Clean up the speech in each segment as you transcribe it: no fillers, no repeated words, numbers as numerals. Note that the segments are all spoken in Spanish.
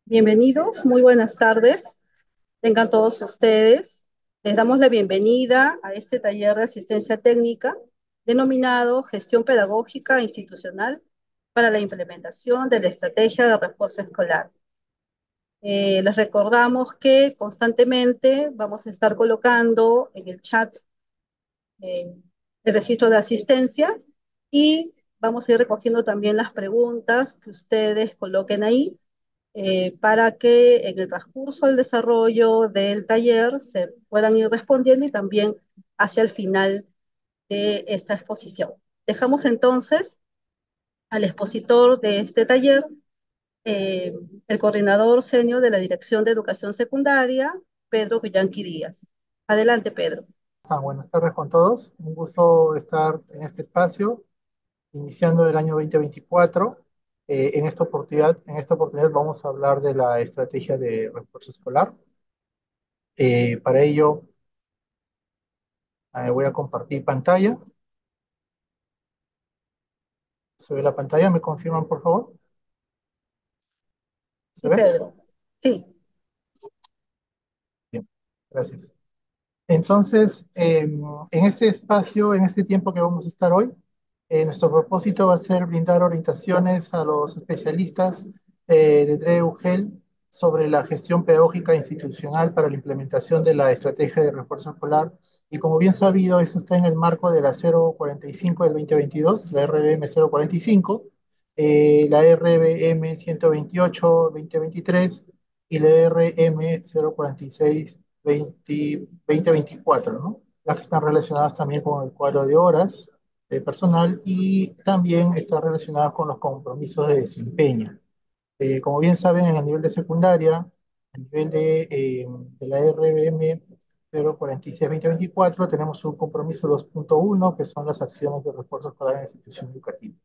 Bienvenidos, muy buenas tardes. Tengan todos ustedes. Les damos la bienvenida a este taller de asistencia técnica denominado Gestión Pedagógica Institucional para la implementación de la estrategia de refuerzo escolar. Les recordamos que constantemente vamos a estar colocando en el chat eh, el registro de asistencia y vamos a ir recogiendo también las preguntas que ustedes coloquen ahí para que en el transcurso del desarrollo del taller se puedan ir respondiendo y también hacia el final de esta exposición. Dejamos entonces al expositor de este taller, eh, el coordinador senior de la Dirección de Educación Secundaria, Pedro Villanqui Díaz. Adelante, Pedro. Buenas tardes con todos. Un gusto estar en este espacio, iniciando el año 2024. En esta oportunidad vamos a hablar de la estrategia de refuerzo escolar. Para ello, voy a compartir pantalla. ¿Se ve la pantalla? ¿Me confirman, por favor? ¿Se Sí, ve? Pedro. Sí, Bien, gracias. Entonces, en este espacio, en este tiempo que vamos a estar hoy, nuestro propósito va a ser brindar orientaciones a los especialistas de DRE UGEL sobre la gestión pedagógica institucional para la implementación de la estrategia de refuerzo escolar. Y como bien sabido, eso está en el marco de la 045 del 2022, la RBM 045, la RBM 128 2023 y la RM 046 2024, ¿no? Las que están relacionadas también con el cuadro de horas de personal y también están relacionadas con los compromisos de desempeño. Como bien saben, en el nivel de secundaria, a nivel de la RBM 046-2024, tenemos un compromiso 2.1, que son las acciones de refuerzo escolar en la institución educativa.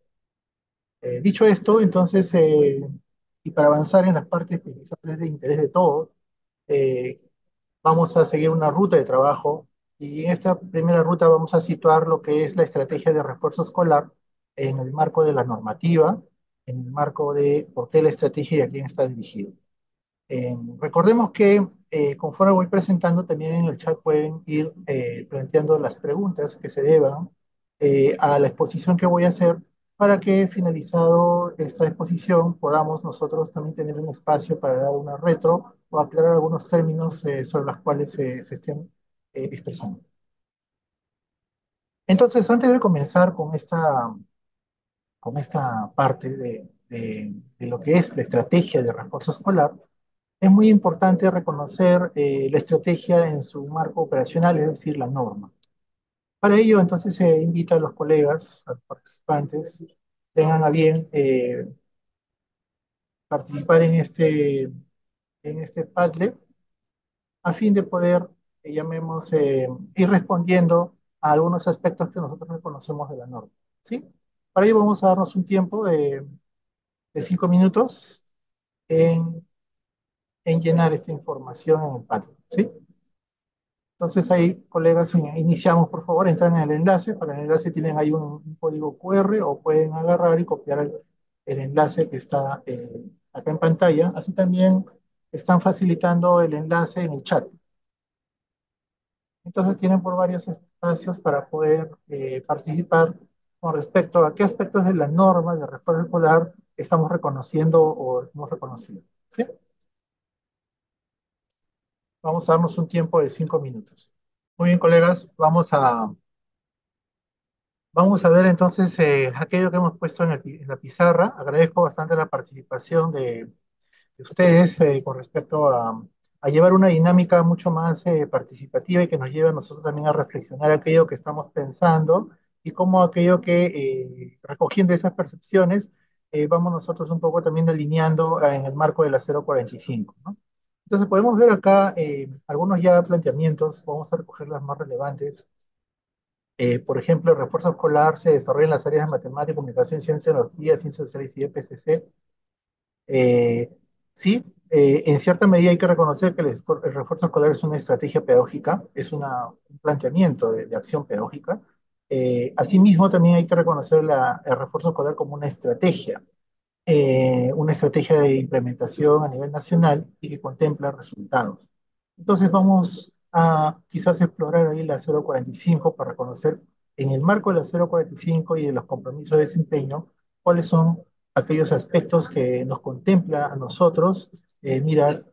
Dicho esto, entonces, y para avanzar en las partes que quizás es de interés de todos, eh, vamos a seguir una ruta de trabajo y en esta primera ruta vamos a situar lo que es la estrategia de refuerzo escolar en el marco de la normativa, en el marco de por qué la estrategia y a quién está dirigido. Recordemos que conforme voy presentando, también en el chat pueden ir planteando las preguntas que se deban a la exposición que voy a hacer para que finalizado esta exposición podamos nosotros también tener un espacio para dar una retro o aclarar algunos términos sobre los cuales se estén expresando. Entonces, antes de comenzar con esta parte de lo que es la estrategia de refuerzo escolar, es muy importante reconocer la estrategia en su marco operacional, es decir, la norma. Para ello, entonces, se invita a los colegas, a los participantes, tengan a bien participar en este Padlet a fin de poder, llamemos, ir respondiendo a algunos aspectos que nosotros reconocemos de la norma. ¿Sí? Para ello vamos a darnos un tiempo de 5 minutos en, en llenar esta información en el Padlet. ¿Sí? Entonces ahí, colegas, iniciamos, por favor, entran en el enlace. Para el enlace tienen ahí un código QR o pueden agarrar y copiar el enlace que está acá en pantalla. Así también están facilitando el enlace en el chat. Entonces tienen por varios espacios para poder participar con respecto a qué aspectos de la norma de refuerzo escolar estamos reconociendo o hemos reconocido. ¿Sí? Vamos a darnos un tiempo de 5 minutos. Muy bien, colegas, vamos a ver entonces aquello que hemos puesto en la pizarra. Agradezco bastante la participación de ustedes con respecto a llevar una dinámica mucho más participativa y que nos lleve a nosotros también a reflexionar aquello que estamos pensando y cómo aquello que, recogiendo esas percepciones, vamos nosotros un poco también alineando en el marco de la 045, ¿no? Entonces podemos ver acá algunos ya planteamientos, vamos a recoger las más relevantes. Por ejemplo, el refuerzo escolar se desarrolla en las áreas de matemática, comunicación, ciencia, tecnología, ciencias sociales y EPCC. Eh, sí, en cierta medida hay que reconocer que el refuerzo escolar es una estrategia pedagógica, es un planteamiento de acción pedagógica. Asimismo, también hay que reconocer el refuerzo escolar como una estrategia. una estrategia de implementación a nivel nacional y que contempla resultados. Entonces vamos a quizás explorar ahí la 045 para conocer en el marco de la 045 y de los compromisos de desempeño cuáles son aquellos aspectos que nos contempla a nosotros mirar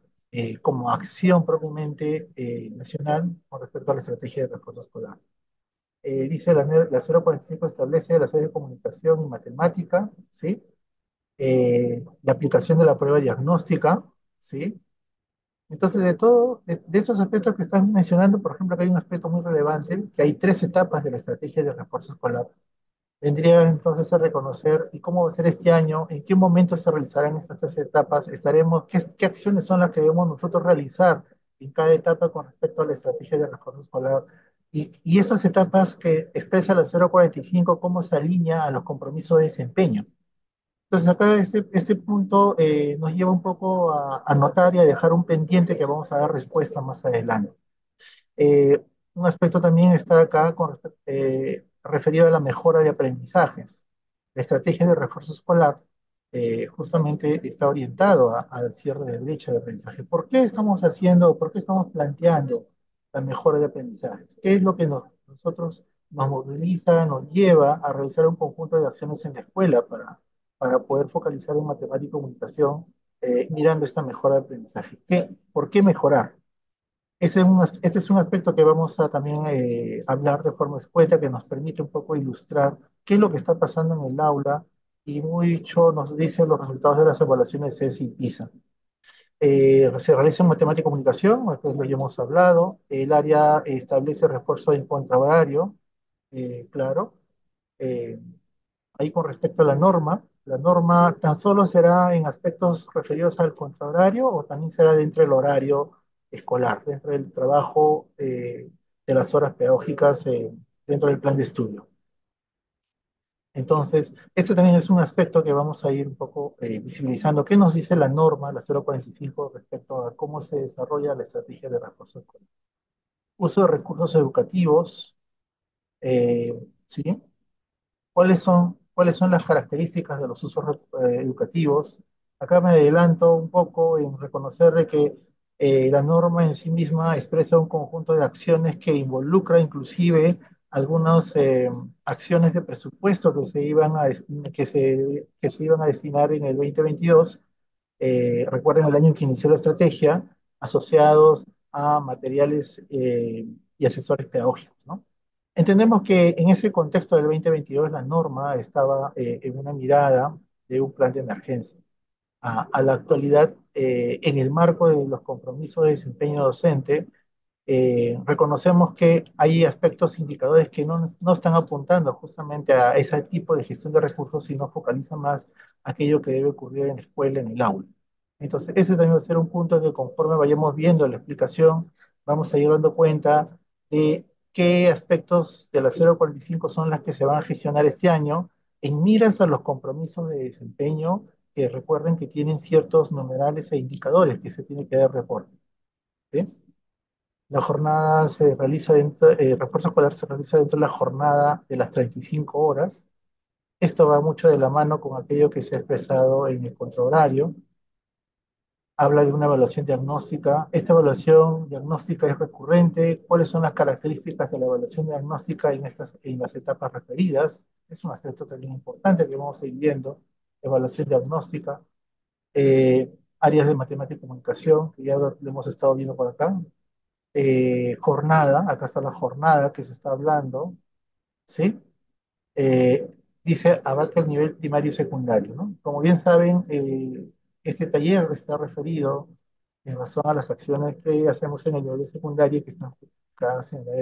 como acción propiamente nacional con respecto a la estrategia de refuerzo escolar. Dice la 045 establece las áreas de comunicación y matemática, ¿sí? La aplicación de la prueba diagnóstica, ¿sí? Entonces, de esos aspectos que estás mencionando, por ejemplo, que hay un aspecto muy relevante, que hay tres etapas de la estrategia de refuerzo escolar. Vendría entonces a reconocer y cómo va a ser este año, en qué momento se realizarán estas tres etapas, qué acciones son las que debemos nosotros realizar en cada etapa con respecto a la estrategia de refuerzo escolar. Y estas etapas que expresa la 045, cómo se alinea a los compromisos de desempeño. Entonces acá este punto nos lleva un poco a notar y a dejar un pendiente que vamos a dar respuesta más adelante. Eh, un aspecto también está acá referido a la mejora de aprendizajes. La estrategia de refuerzo escolar justamente está orientado al cierre de brecha de aprendizaje. ¿Por qué estamos haciendo, por qué estamos planteando la mejora de aprendizajes? ¿Qué es lo que nosotros nos moviliza, nos lleva a realizar un conjunto de acciones en la escuela para poder focalizar en matemática y comunicación mirando esta mejora de aprendizaje? ¿Por qué mejorar? Este es un aspecto que vamos a también hablar de forma escueta, que nos permite un poco ilustrar qué es lo que está pasando en el aula y mucho nos dicen los resultados de las evaluaciones CES y PISA. Se realiza en matemática y comunicación, después lo ya hemos hablado. El área establece refuerzo en contrahorario, claro. Eh, Ahí con respecto a la norma tan solo será en aspectos referidos al contrahorario o también será dentro del horario escolar, dentro del trabajo de las horas pedagógicas dentro del plan de estudio. Entonces, este también es un aspecto que vamos a ir un poco visibilizando. ¿Qué nos dice la norma, la 045, respecto a cómo se desarrolla la estrategia de refuerzo escolar? Uso de recursos educativos, eh, ¿sí? Cuáles son las características de los usos educativos. Acá me adelanto un poco en reconocer de que la norma en sí misma expresa un conjunto de acciones que involucra inclusive algunas acciones de presupuesto que se iban que se iban a destinar en el 2022. Recuerden el año en que inició la estrategia, asociados a materiales y asesores pedagógicos, ¿no? Entendemos que en ese contexto del 2022 la norma estaba en una mirada de un plan de emergencia. A la actualidad, en el marco de los compromisos de desempeño docente, reconocemos que hay aspectos indicadores que no están apuntando justamente a ese tipo de gestión de recursos, sino focalizan más aquello que debe ocurrir en la escuela, en el aula. Entonces, ese también va a ser un punto que conforme vayamos viendo la explicación, vamos a ir dando cuenta de qué aspectos de la 045 son las que se van a gestionar este año en miras a los compromisos de desempeño que recuerden que tienen ciertos numerales e indicadores que se tiene que dar reporte. ¿Sí? La jornada se realiza dentro, refuerzo escolar se realiza dentro de la jornada de las 35 horas. Esto va mucho de la mano con aquello que se ha expresado en el contrahorario. Habla de una evaluación diagnóstica. Esta evaluación diagnóstica es recurrente. ¿Cuáles son las características de la evaluación diagnóstica en las etapas referidas? Es un aspecto también importante que vamos a ir viendo. Evaluación diagnóstica. Áreas de matemática y comunicación, que ya lo hemos estado viendo por acá. Jornada, acá está la jornada que se está hablando, ¿sí? Eh, Dice abarca el nivel primario y secundario, ¿no? Como bien saben, este taller está referido en razón a las acciones que hacemos en el nivel secundario que están publicadas en la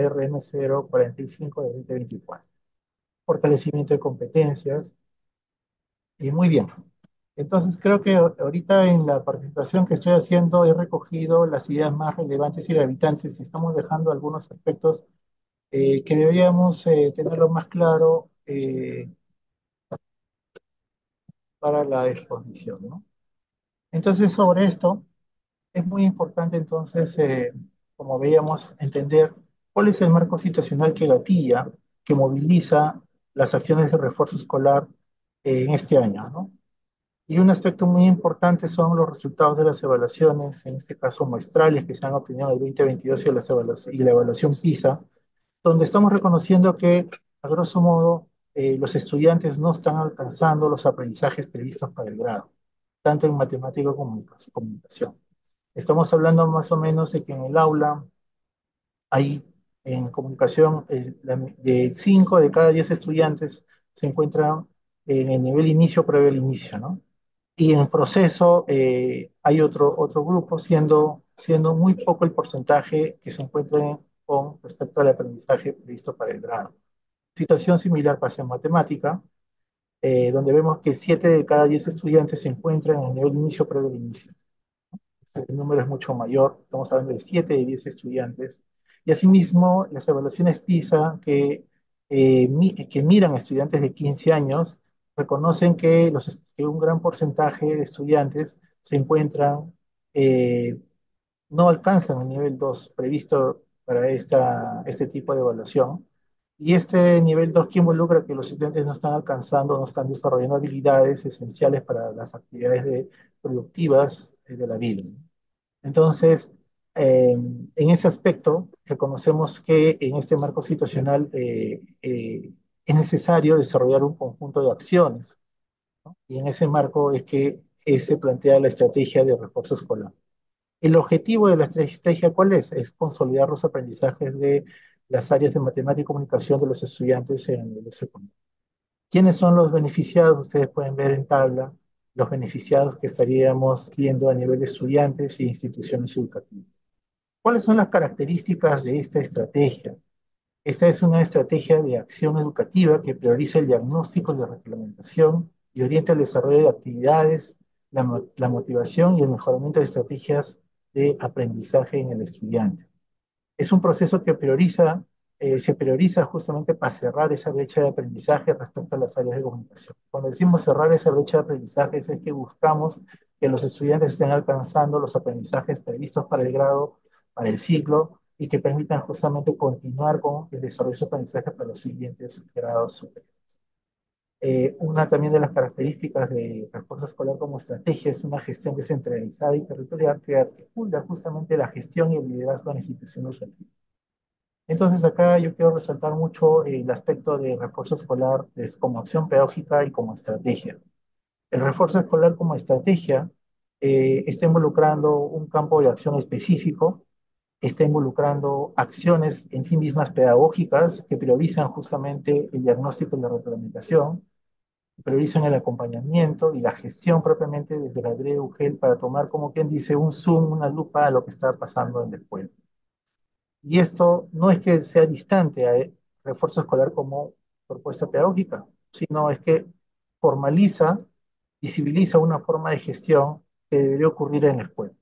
RM 045 de 2024. Fortalecimiento de competencias, y muy bien. Entonces creo que ahorita en la participación que estoy haciendo he recogido las ideas más relevantes y gravitantes y estamos dejando algunos aspectos que deberíamos tenerlo más claro para la exposición, ¿no? Entonces sobre esto es muy importante entonces, como veíamos, entender cuál es el marco situacional que gatilla, que moviliza las acciones de refuerzo escolar en este año, ¿no? Y un aspecto muy importante son los resultados de las evaluaciones, en este caso muestrales que se han obtenido en el 2022 y la evaluación PISA, donde estamos reconociendo que, a grosso modo, los estudiantes no están alcanzando los aprendizajes previstos para el grado, tanto en matemática como en comunicación. Estamos hablando más o menos de que en el aula hay en comunicación de 5 de cada 10 estudiantes se encuentran en el nivel inicio previo al inicio, ¿no? Y en el proceso hay otro grupo, siendo muy poco el porcentaje que se encuentra con respecto al aprendizaje previsto para el grado. Situación similar pasa en matemática, donde vemos que 7 de cada 10 estudiantes se encuentran en el nivel inicio previo al inicio. El número es mucho mayor, estamos hablando de 7 de 10 estudiantes. Y asimismo, las evaluaciones PISA que miran a estudiantes de 15 años reconocen que un gran porcentaje de estudiantes se encuentran, eh, no alcanzan el nivel 2 previsto para este tipo de evaluación. Y este nivel 2 que involucra que los estudiantes no están alcanzando, no están desarrollando habilidades esenciales para las actividades productivas de la vida. Entonces, en ese aspecto, reconocemos que en este marco situacional es necesario desarrollar un conjunto de acciones, ¿no? Y en ese marco es que se plantea la estrategia de refuerzo escolar. El objetivo de la estrategia, ¿cuál es? Es consolidar los aprendizajes de las áreas de matemática y comunicación de los estudiantes en el nivel secundario. ¿Quiénes son los beneficiados? Ustedes pueden ver en tabla los beneficiados que estaríamos viendo a nivel de estudiantes e instituciones educativas. ¿Cuáles son las características de esta estrategia? Esta es una estrategia de acción educativa que prioriza el diagnóstico y la reglamentación y orienta el desarrollo de actividades, la motivación y el mejoramiento de estrategias de aprendizaje en el estudiante. Es un proceso que se prioriza justamente para cerrar esa brecha de aprendizaje respecto a las áreas de comunicación. Cuando decimos cerrar esa brecha de aprendizaje es que buscamos que los estudiantes estén alcanzando los aprendizajes previstos para el grado, para el ciclo, y que permitan justamente continuar con el desarrollo de aprendizaje para los siguientes grados superiores. Una también de las características de refuerzo escolar como estrategia es una gestión descentralizada y territorial que articula justamente la gestión y el liderazgo de la institución educativa. Entonces acá yo quiero resaltar mucho el aspecto de refuerzo escolar como acción pedagógica y como estrategia. El refuerzo escolar como estrategia está involucrando un campo de acción específico, está involucrando acciones en sí mismas pedagógicas que priorizan justamente el diagnóstico y la reglamentación, priorizan el acompañamiento y la gestión propiamente desde la DRE-UGEL para tomar, como quien dice, un zoom, una lupa a lo que está pasando en la escuela. Y esto no es que sea distante a refuerzo escolar como propuesta pedagógica, sino es que formaliza, visibiliza una forma de gestión que debería ocurrir en la escuela.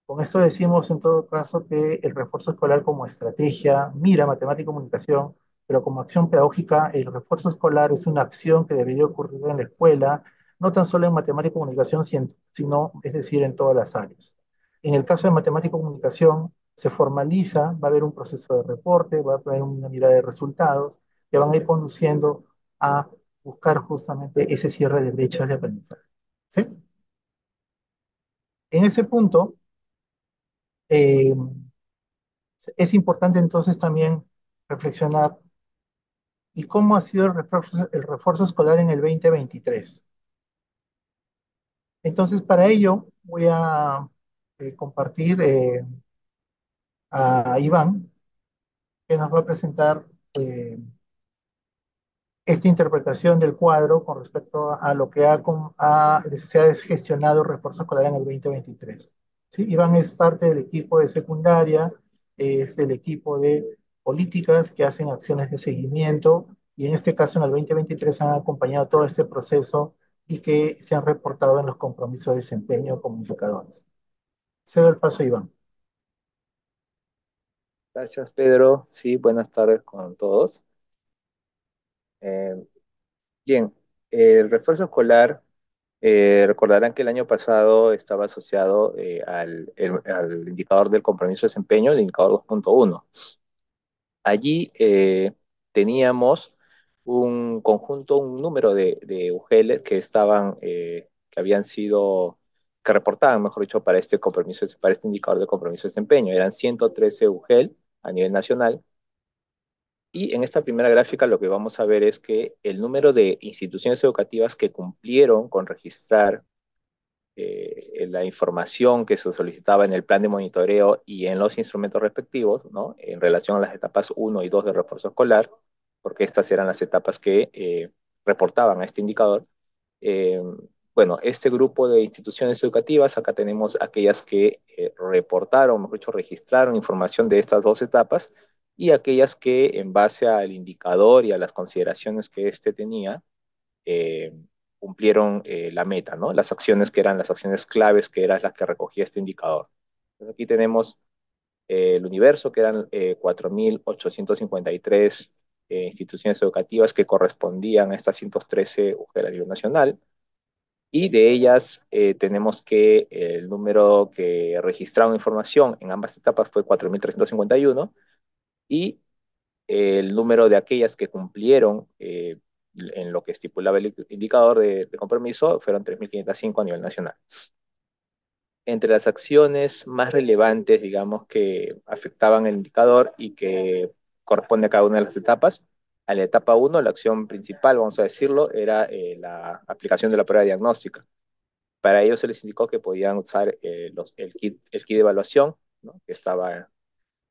Con esto decimos en todo caso que el refuerzo escolar como estrategia mira matemática y comunicación, pero como acción pedagógica, el refuerzo escolar es una acción que debería ocurrir en la escuela, no tan solo en matemática y comunicación, sino, es decir, en todas las áreas. En el caso de matemática y comunicación, se formaliza, va a haber un proceso de reporte, va a haber una mirada de resultados que van a ir conduciendo a buscar justamente ese cierre de brechas de aprendizaje. ¿Sí? En ese punto, eh, es importante entonces también reflexionar y cómo ha sido el refuerzo escolar en el 2023. Entonces, para ello voy a compartir a Iván, que nos va a presentar eh, esta interpretación del cuadro con respecto a lo que se ha gestionado el refuerzo escolar en el 2023. ¿Sí? Iván es parte del equipo de secundaria, es el equipo de políticas que hacen acciones de seguimiento y en este caso en el 2023 han acompañado todo este proceso y que se han reportado en los compromisos de desempeño como indicadores. Cedo el paso a Iván. Gracias, Pedro. Sí, buenas tardes con todos. Eh, Bien, el refuerzo escolar, recordarán que el año pasado estaba asociado al indicador del compromiso de desempeño, el indicador 2.1. Allí teníamos un conjunto, un número de UGL que estaban, que habían sido, que reportaban, mejor dicho, para este compromiso, para este indicador de compromiso de desempeño. Eran 113 UGL a nivel nacional. Y en esta primera gráfica lo que vamos a ver es que el número de instituciones educativas que cumplieron con registrar la información que se solicitaba en el plan de monitoreo y en los instrumentos respectivos, ¿no? En relación a las etapas uno y 2 del refuerzo escolar, porque estas eran las etapas que reportaban a este indicador. Eh, bueno, este grupo de instituciones educativas, acá tenemos aquellas que reportaron, mejor dicho, registraron información de estas dos etapas y aquellas que en base al indicador y a las consideraciones que éste tenía, eh, cumplieron la meta, ¿no? Las acciones que eran las acciones claves, que eran las que recogía este indicador. Entonces, aquí tenemos el universo, que eran 4.853 instituciones educativas que correspondían a estas 113 UGEL a nivel nacional, y de ellas tenemos que el número que registraron información en ambas etapas fue 4.351 y el número de aquellas que cumplieron en lo que estipulaba el indicador de compromiso fueron 3.505 a nivel nacional. Entre las acciones más relevantes, digamos, que afectaban el indicador y que corresponde a cada una de las etapas, a la etapa uno la acción principal, vamos a decirlo, era la aplicación de la prueba diagnóstica. Para ello se les indicó que podían usar el kit de evaluación, ¿no? Que estaba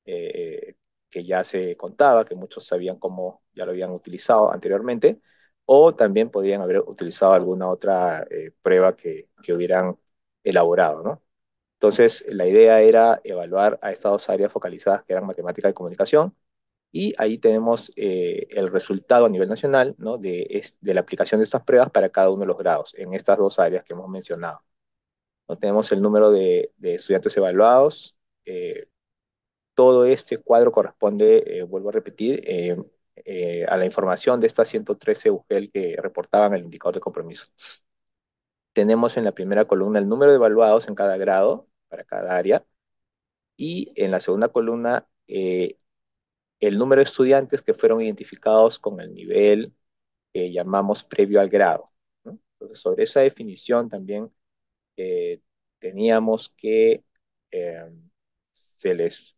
eh, que ya se contaba, que muchos sabían cómo ya lo habían utilizado anteriormente, o también podían haber utilizado alguna otra prueba que hubieran elaborado, ¿no? Entonces, la idea era evaluar a estas dos áreas focalizadas que eran matemática y comunicación, y ahí tenemos el resultado a nivel nacional, ¿no? De la aplicación de estas pruebas para cada uno de los grados en estas dos áreas que hemos mencionado. ¿No? Tenemos el número de estudiantes evaluados, todo este cuadro corresponde, vuelvo a repetir, a la información de estas 113 UGEL que reportaban el indicador de compromiso. Tenemos en la primera columna el número de evaluados en cada grado, para cada área, y en la segunda columna el número de estudiantes que fueron identificados con el nivel que llamamos previo al grado, ¿no? Entonces, sobre esa definición también eh, teníamos que eh, se les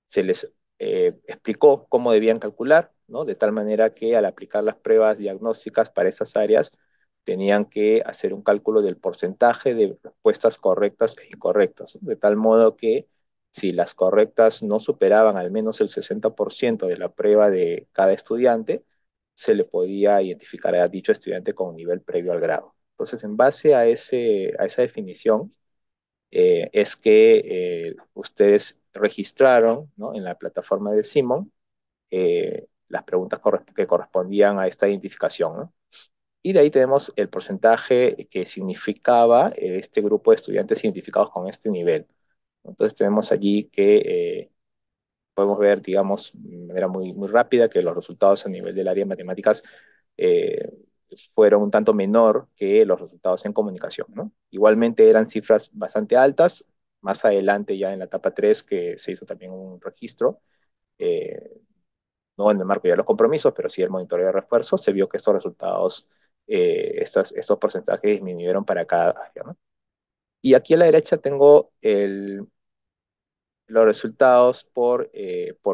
se les explicó cómo debían calcular, ¿no? De tal manera que al aplicar las pruebas diagnósticas para esas áreas, tenían que hacer un cálculo del porcentaje de respuestas correctas e incorrectas, ¿no? De tal modo que si las correctas no superaban al menos el 60% de la prueba de cada estudiante, se le podía identificar a dicho estudiante con un nivel previo al grado. Entonces, en base a esa definición, es que ustedes registraron, ¿no? En la plataforma de Simon las preguntas que correspondían a esta identificación, ¿no? Y de ahí tenemos el porcentaje que significaba este grupo de estudiantes identificados con este nivel. Entonces tenemos allí que podemos ver, digamos, de manera muy rápida que los resultados a nivel del área de matemáticas eh, fueron un tanto menor que los resultados en comunicación, ¿no? Igualmente eran cifras bastante altas. Más adelante, ya en la etapa 3 que se hizo también un registro, eh, no en el marco ya de los compromisos, pero sí el monitoreo de refuerzos, se vio que estos resultados, estos porcentajes disminuyeron para cada área, ¿no? Y aquí a la derecha tengo los resultados por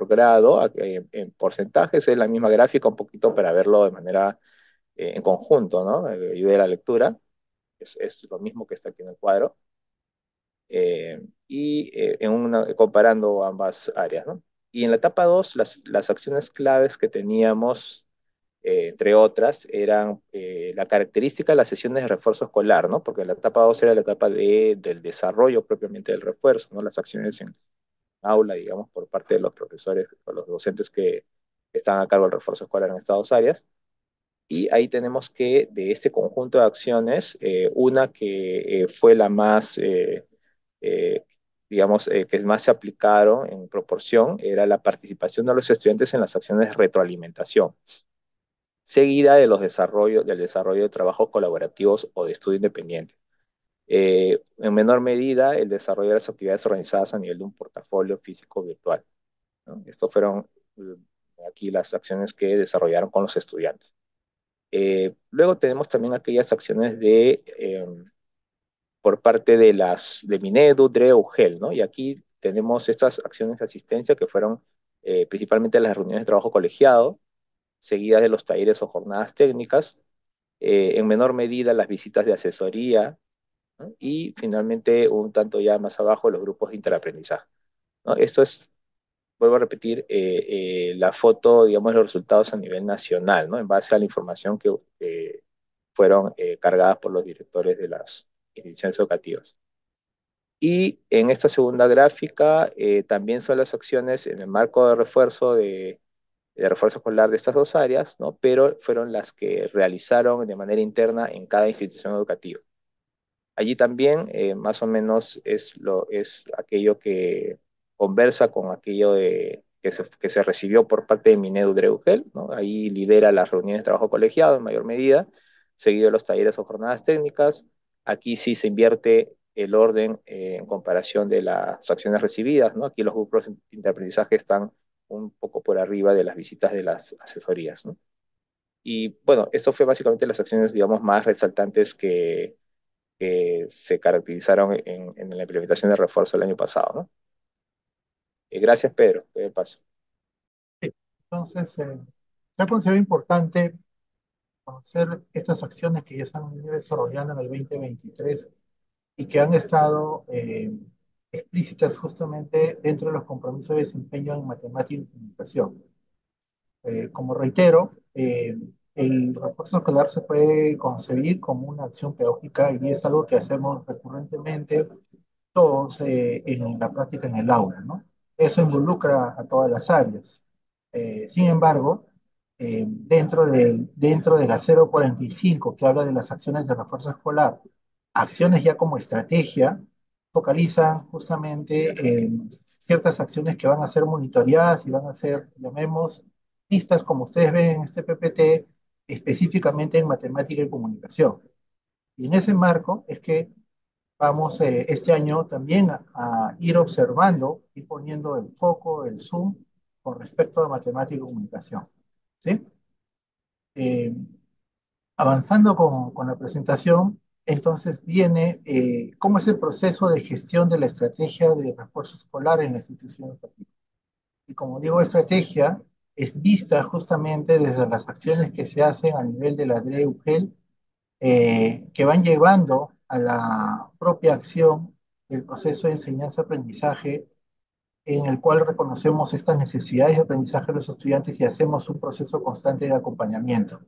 grado, en porcentajes, es la misma gráfica, un poquito para verlo de manera en conjunto, ¿no? Ayuda a la lectura, es lo mismo que está aquí en el cuadro, comparando ambas áreas, ¿no? Y en la etapa 2 las acciones claves que teníamos, entre otras, eran la característica de las sesiones de refuerzo escolar, ¿no? Porque la etapa 2 era la etapa del desarrollo propiamente del refuerzo, ¿no? Las acciones en aula, digamos, por parte de los profesores o los docentes que están a cargo del refuerzo escolar en estas dos áreas. Y ahí tenemos que de este conjunto de acciones, una que fue la más, eh, digamos, que más se aplicaron en proporción, era la participación de los estudiantes en las acciones de retroalimentación, seguida de del desarrollo de trabajos colaborativos o de estudio independiente. En menor medida, el desarrollo de las actividades organizadas a nivel de un portafolio físico virtual, ¿no? Estos fueron aquí las acciones que desarrollaron con los estudiantes. Luego tenemos también aquellas acciones por parte de Minedu, DRE, GEL, ¿no? Y aquí tenemos estas acciones de asistencia que fueron principalmente las reuniones de trabajo colegiado, seguidas de los talleres o jornadas técnicas, en menor medida las visitas de asesoría, ¿no? Y finalmente un tanto ya más abajo los grupos de interaprendizaje, ¿no? Esto es, vuelvo a repetir, la foto, digamos, los resultados a nivel nacional, ¿no? En base a la información que fueron cargadas por los directores de las instituciones educativas. Y en esta segunda gráfica también son las acciones en el marco de refuerzo escolar de estas dos áreas, ¿no? Pero fueron las que realizaron de manera interna en cada institución educativa. Allí también más o menos es aquello que conversa con aquello que se recibió por parte de Minedu Dreugel, ¿no? Ahí lidera las reuniones de trabajo colegiado en mayor medida, seguido de los talleres o jornadas técnicas. Aquí sí se invierte el orden en comparación de las acciones recibidas, ¿no? Aquí los grupos de aprendizaje están un poco por arriba de las visitas de las asesorías, ¿no? Y bueno, esto fue básicamente las acciones, digamos, más resaltantes que se caracterizaron en la implementación de refuerzo el año pasado, ¿no? Gracias, Pedro. Te paso. Sí. Entonces, yo considero importante conocer estas acciones que ya se han venido desarrollando en el 2023 y que han estado explícitas justamente dentro de los compromisos de desempeño en matemática y comunicación. Como reitero, el refuerzo escolar se puede concebir como una acción pedagógica y es algo que hacemos recurrentemente todos en la práctica en el aula, ¿no? Eso involucra a todas las áreas. Sin embargo, dentro de la 045, que habla de las acciones de refuerzo escolar, acciones ya como estrategia, focalizan justamente en ciertas acciones que van a ser monitoreadas y van a ser, llamemos, vistas, como ustedes ven en este PPT, específicamente en matemática y comunicación. Y en ese marco es que vamos este año también a ir observando y poniendo el foco, el zoom, con respecto a matemática y comunicación. ¿Sí? Eh, Avanzando con la presentación, entonces viene cómo es el proceso de gestión de la estrategia de refuerzo escolar en la institución educativa. Y como digo, estrategia es vista justamente desde las acciones que se hacen a nivel de la DRE-UGEL, que van llevando a la propia acción del proceso de enseñanza-aprendizaje, en el cual reconocemos estas necesidades de aprendizaje de los estudiantes y hacemos un proceso constante de acompañamiento.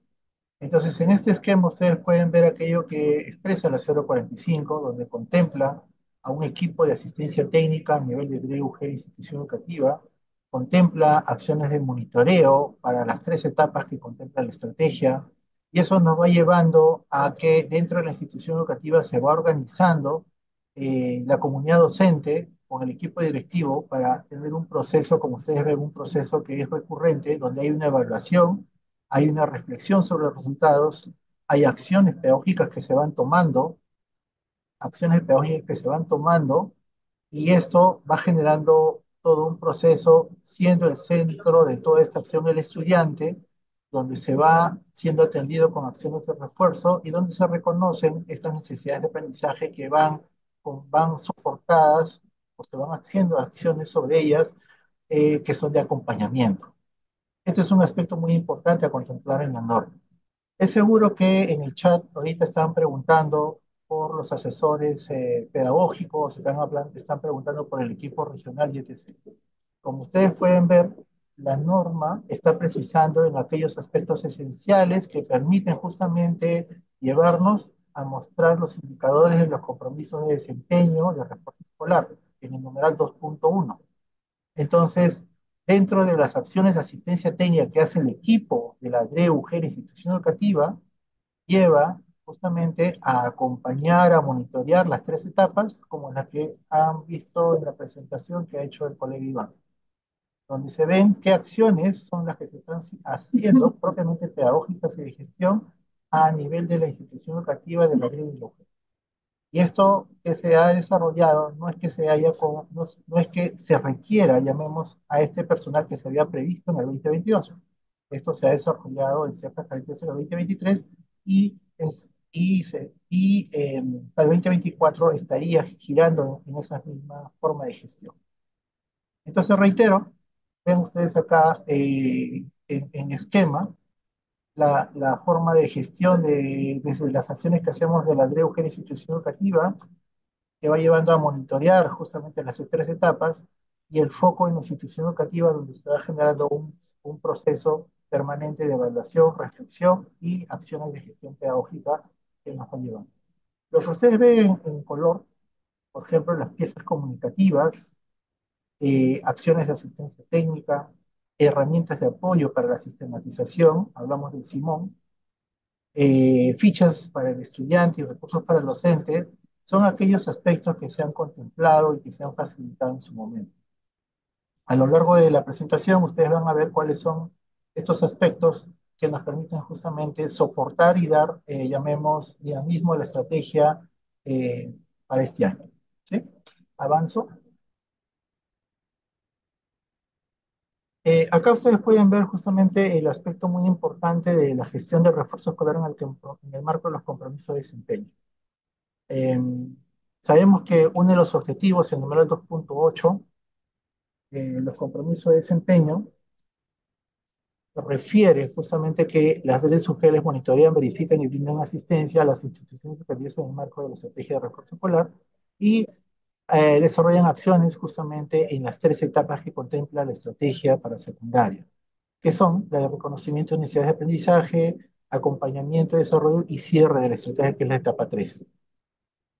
Entonces, en este esquema ustedes pueden ver aquello que expresa la 045, donde contempla a un equipo de asistencia técnica a nivel de DREUG, institución educativa, contempla acciones de monitoreo para las tres etapas que contempla la estrategia, y eso nos va llevando a que dentro de la institución educativa se va organizando la comunidad docente con el equipo directivo para tener un proceso, como ustedes ven, un proceso que es recurrente, donde hay una evaluación, hay una reflexión sobre los resultados, hay acciones pedagógicas que se van tomando, y esto va generando todo un proceso, siendo el centro de toda esta acción el estudiante, donde se va siendo atendido con acciones de refuerzo y donde se reconocen estas necesidades de aprendizaje que van soportadas o se van haciendo acciones sobre ellas que son de acompañamiento. Este es un aspecto muy importante a contemplar en la norma. Es seguro que en el chat ahorita están preguntando por los asesores pedagógicos, están preguntando por el equipo regional y etc. Como ustedes pueden ver, la norma está precisando en aquellos aspectos esenciales que permiten justamente llevarnos a mostrar los indicadores de los compromisos de desempeño de refuerzo escolar en el numeral 2.1. Entonces, dentro de las acciones de asistencia técnica que hace el equipo de la DRE-UGEL institución educativa, lleva justamente a acompañar, a monitorear las tres etapas, como las que han visto en la presentación que ha hecho el colega Iván, donde se ven qué acciones son las que se están haciendo propiamente pedagógicas y de gestión a nivel de la institución educativa de la DRE-UGEL. Y esto que se ha desarrollado no es que se haya, no es que se requiera, llamemos a este personal que se había previsto en el 2022. Esto se ha desarrollado en ciertas características en el 2023 y para el 2024 estaría girando en esa misma forma de gestión. Entonces, reitero, ven ustedes acá en esquema la forma de gestión desde las acciones que hacemos de la DREUG en institución educativa, que va llevando a monitorear justamente las tres etapas y el foco en la institución educativa donde se va generando un proceso permanente de evaluación, reflexión y acciones de gestión pedagógica que nos van llevando. Lo que ustedes ven en color, por ejemplo, las piezas comunicativas, acciones de asistencia técnica, herramientas de apoyo para la sistematización, hablamos del Simón, fichas para el estudiante y recursos para el docente, son aquellos aspectos que se han contemplado y que se han facilitado en su momento. A lo largo de la presentación, ustedes van a ver cuáles son estos aspectos que nos permiten justamente soportar y dar, llamemos, dinamismo a la estrategia para este año. ¿Sí? Avanzo. Acá ustedes pueden ver justamente el aspecto muy importante de la gestión de refuerzo escolar en el marco de los compromisos de desempeño. Eh, Sabemos que uno de los objetivos, el número 2.8, los compromisos de desempeño, refiere justamente que las redes sociales monitorean, verifican y brindan asistencia a las instituciones educativas en el marco de la estrategia de refuerzo escolar y desarrollan acciones justamente en las tres etapas que contempla la estrategia para secundaria, que son la de reconocimiento de necesidades de aprendizaje, acompañamiento, desarrollo y cierre de la estrategia, que es la etapa 3.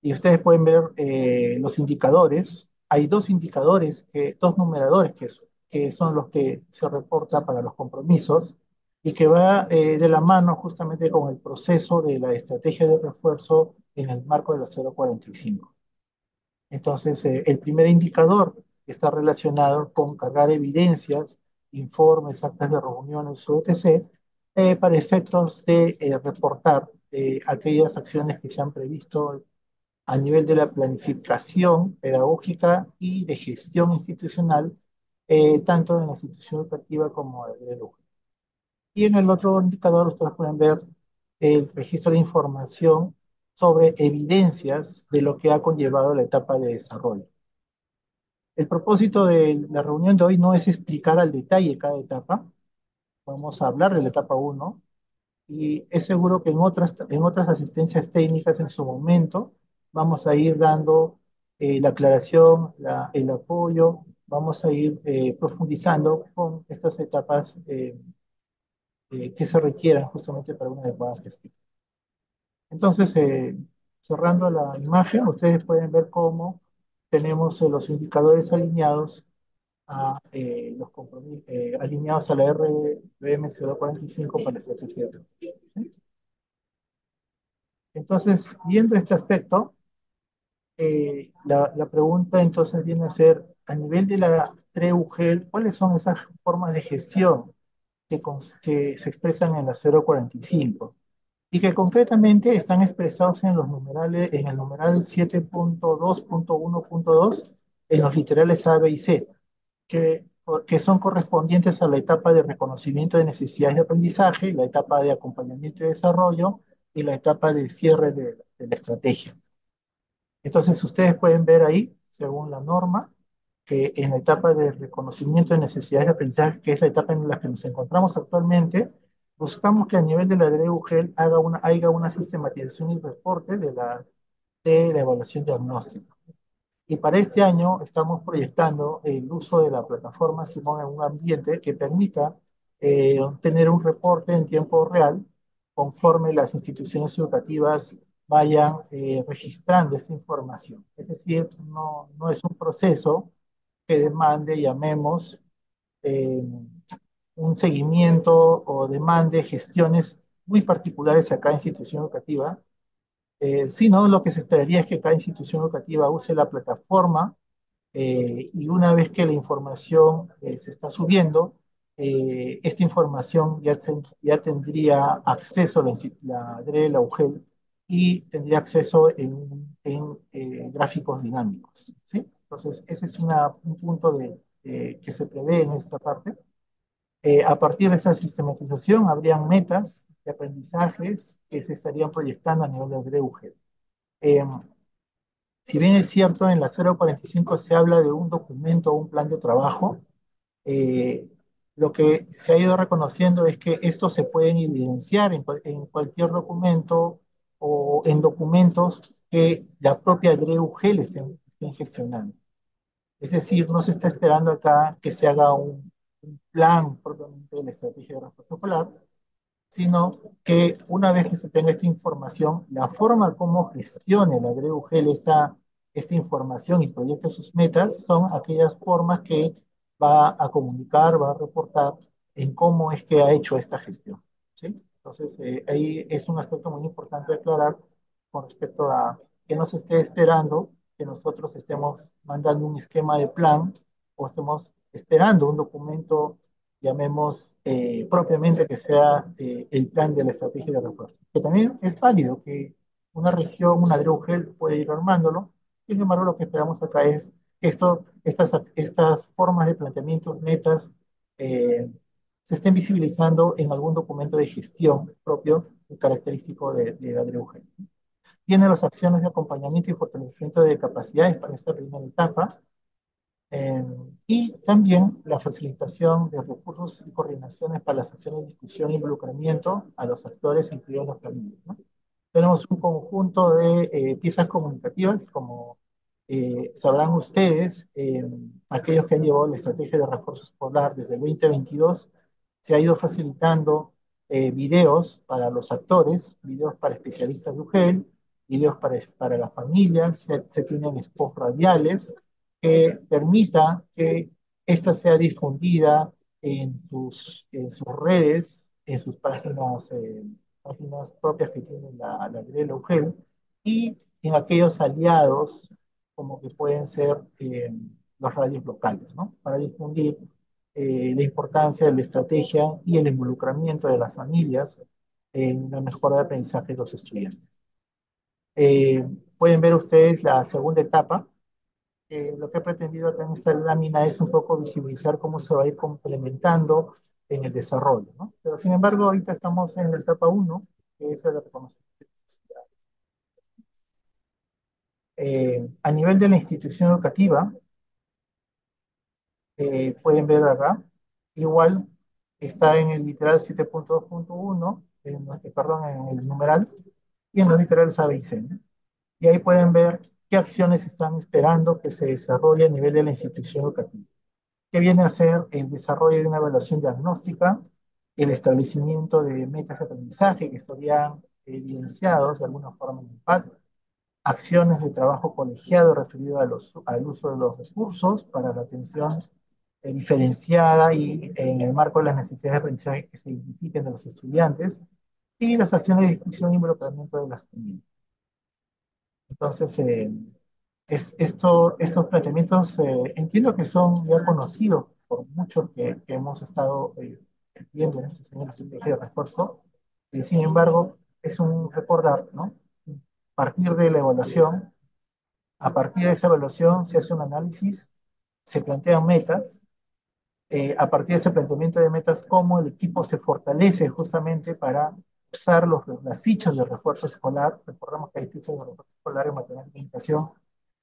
Y ustedes pueden ver los indicadores. Hay dos indicadores, dos numeradores que son los que se reportan para los compromisos y que va de la mano justamente con el proceso de la estrategia de refuerzo en el marco de la 045. Entonces, el primer indicador está relacionado con cargar evidencias, informes, actas de reuniones, etc., para efectos de reportar aquellas acciones que se han previsto a nivel de la planificación pedagógica y de gestión institucional, tanto en la institución educativa como en el lugar. Y en el otro indicador ustedes pueden ver el registro de información sobre evidencias de lo que ha conllevado la etapa de desarrollo. El propósito de la reunión de hoy no es explicar al detalle cada etapa, vamos a hablar de la etapa uno y es seguro que en otras asistencias técnicas en su momento vamos a ir dando la aclaración, el apoyo, vamos a ir profundizando con estas etapas que se requieran justamente para una adecuada gestión. Entonces, cerrando la imagen, ustedes pueden ver cómo tenemos los indicadores alineados a los compromisos, alineados a la RBM 045 para la estrategia. Entonces, viendo este aspecto, la pregunta entonces viene a ser, a nivel de la TREUGEL, ¿cuáles son esas formas de gestión que se expresan en la 045? Y que concretamente están expresados en los numerales, en el numeral 7.2.1.2, en los literales A, B y C, que, que son correspondientes a la etapa de reconocimiento de necesidades de aprendizaje, la etapa de acompañamiento y desarrollo y la etapa de cierre de la estrategia. Entonces, ustedes pueden ver ahí, según la norma, que en la etapa de reconocimiento de necesidades de aprendizaje, que es la etapa en la que nos encontramos actualmente, buscamos que a nivel de la DREUGEL haya una sistematización y reporte de la evaluación diagnóstica. Y para este año estamos proyectando el uso de la plataforma Simón en un ambiente que permita tener un reporte en tiempo real conforme las instituciones educativas vayan registrando esta información. Es decir, no es un proceso que demande, llamemos, eh, un seguimiento o demande gestiones muy particulares a cada institución educativa, sino lo que se esperaría es que cada institución educativa use la plataforma y una vez que la información se está subiendo, esta información ya tendría acceso a la DRE, la UGEL, y tendría acceso en gráficos dinámicos, ¿sí? Entonces, ese es un punto que se prevé en esta parte. A partir de esta sistematización, habrían metas de aprendizajes que se estarían proyectando a nivel de DREUG. Eh, si bien es cierto, en la 045 se habla de un documento o un plan de trabajo, eh, lo que se ha ido reconociendo es que estos se pueden evidenciar en cualquier documento o en documentos que la propia DREUG estén gestionando. Es decir, no se está esperando acá que se haga un plan propiamente de la estrategia de respuesta escolar, sino que una vez que se tenga esta información, la forma como gestione la GREUGEL esta información y proyecte sus metas son aquellas formas que va a comunicar, va a reportar en cómo es que ha hecho esta gestión, ¿sí? Entonces, ahí es un aspecto muy importante de aclarar con respecto a que no se esté esperando que nosotros estemos mandando un esquema de plan o estemos esperando un documento, llamemos propiamente que sea el plan de la estrategia de refuerzo. Que también es válido que una región, una DRUGEL puede ir armándolo. Sin embargo, lo que esperamos acá es que estas formas de planteamientos, metas, eh, se estén visibilizando en algún documento de gestión propio y característico de la DRUGEL. Tiene las acciones de acompañamiento y fortalecimiento de capacidades para esta primera etapa, eh, y también la facilitación de recursos y coordinaciones para las acciones de discusión e involucramiento a los actores, incluidos las familias, ¿no? Tenemos un conjunto de piezas comunicativas, como sabrán ustedes, aquellos que han llevado la estrategia de refuerzo escolar desde el 2022, se ha ido facilitando videos para los actores, videos para especialistas de UGEL, videos para las familias, se tienen spots radiales que permita que esta sea difundida en sus redes, en sus páginas propias que tiene la Grela UGEL, y en aquellos aliados como que pueden ser los radios locales, ¿no? Para difundir la importancia de la estrategia y el involucramiento de las familias en la mejora de aprendizaje de los estudiantes. Eh, Pueden ver ustedes la segunda etapa. Lo que he pretendido acá en esta lámina es un poco visibilizar cómo se va a ir complementando en el desarrollo, ¿no? Pero sin embargo, ahorita estamos en la etapa uno, que es el de reconocimiento de necesidades. A nivel de la institución educativa, pueden ver acá, igual está en el literal 7.2.1, perdón, en el numeral, y en los literales A, B y C, ¿no? Y ahí pueden ver qué acciones están esperando que se desarrolle a nivel de la institución educativa, que viene a ser el desarrollo de una evaluación diagnóstica, el establecimiento de metas de aprendizaje que estarían evidenciados de alguna forma en el PAC, acciones de trabajo colegiado referido al uso de los recursos para la atención diferenciada y en el marco de las necesidades de aprendizaje que se identifiquen de los estudiantes, y las acciones de discusión e involucramiento de las comunidades. Entonces, estos planteamientos entiendo que son ya conocidos por muchos que hemos estado viendo en estos años de estrategia de refuerzo. Sin embargo, es un recordar, ¿no? A partir de la evaluación, a partir de esa evaluación se hace un análisis, se plantean metas, a partir de ese planteamiento de metas, cómo el equipo se fortalece justamente para usar las fichas de refuerzo escolar. Recordemos que hay fichas de refuerzo escolar en matemática y educación,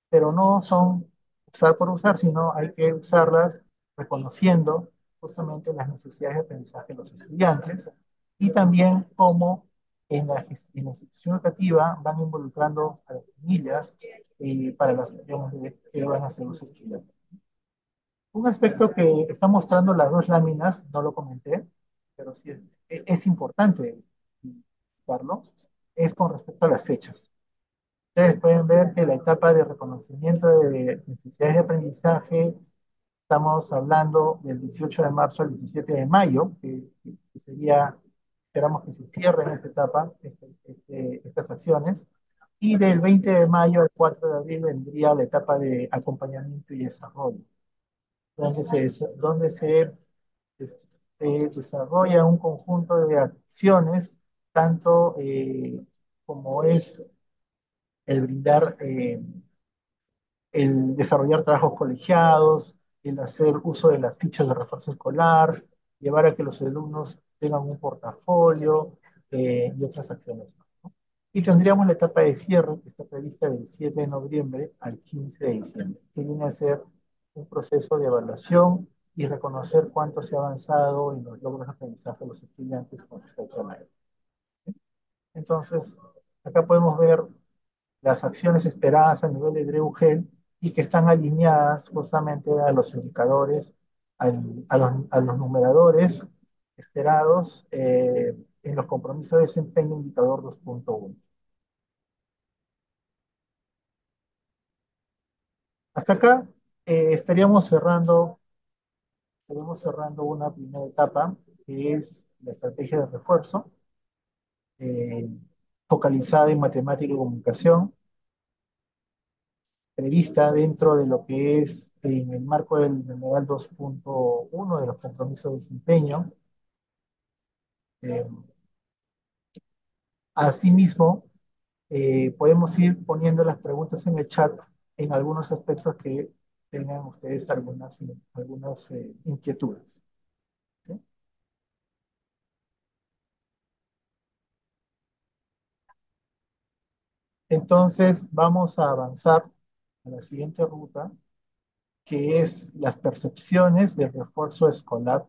pero no son usar por usar, sino hay que usarlas reconociendo justamente las necesidades de aprendizaje de los estudiantes y también cómo en la institución educativa van involucrando a las familias para las acciones que van a hacer los estudiantes. Un aspecto que están mostrando las dos láminas, no lo comenté, pero sí es importante citarlo, es con respecto a las fechas. Ustedes pueden ver que la etapa de reconocimiento de necesidades de aprendizaje, estamos hablando del 18 de marzo al 17 de mayo, que sería, esperamos que se cierren esta etapa, estas acciones, y del 20 de mayo al 4 de abril vendría la etapa de acompañamiento y desarrollo, donde se desarrolla un conjunto de acciones, tanto como es el brindar el desarrollar trabajos colegiados, el hacer uso de las fichas de refuerzo escolar, llevar a que los alumnos tengan un portafolio y otras acciones más, ¿no? Y tendríamos la etapa de cierre, que está prevista del 7 de noviembre al 15 de diciembre, que viene a ser un proceso de evaluación y reconocer cuánto se ha avanzado en los logros de aprendizaje de los estudiantes con respecto a la época. Entonces, acá podemos ver las acciones esperadas a nivel de Dreu-Gel y que están alineadas justamente a los indicadores, a los numeradores esperados en los compromisos de desempeño indicador 2.1. Hasta acá estaríamos cerrando una primera etapa que es la estrategia de refuerzo eh, focalizada en matemática y comunicación, prevista dentro de lo que es en el marco del Memorial 2.1 de los compromisos de desempeño. Eh, Asimismo, podemos ir poniendo las preguntas en el chat en algunos aspectos que tengan ustedes algunas inquietudes. ¿Sí? Entonces, vamos a avanzar a la siguiente ruta, que es las percepciones del refuerzo escolar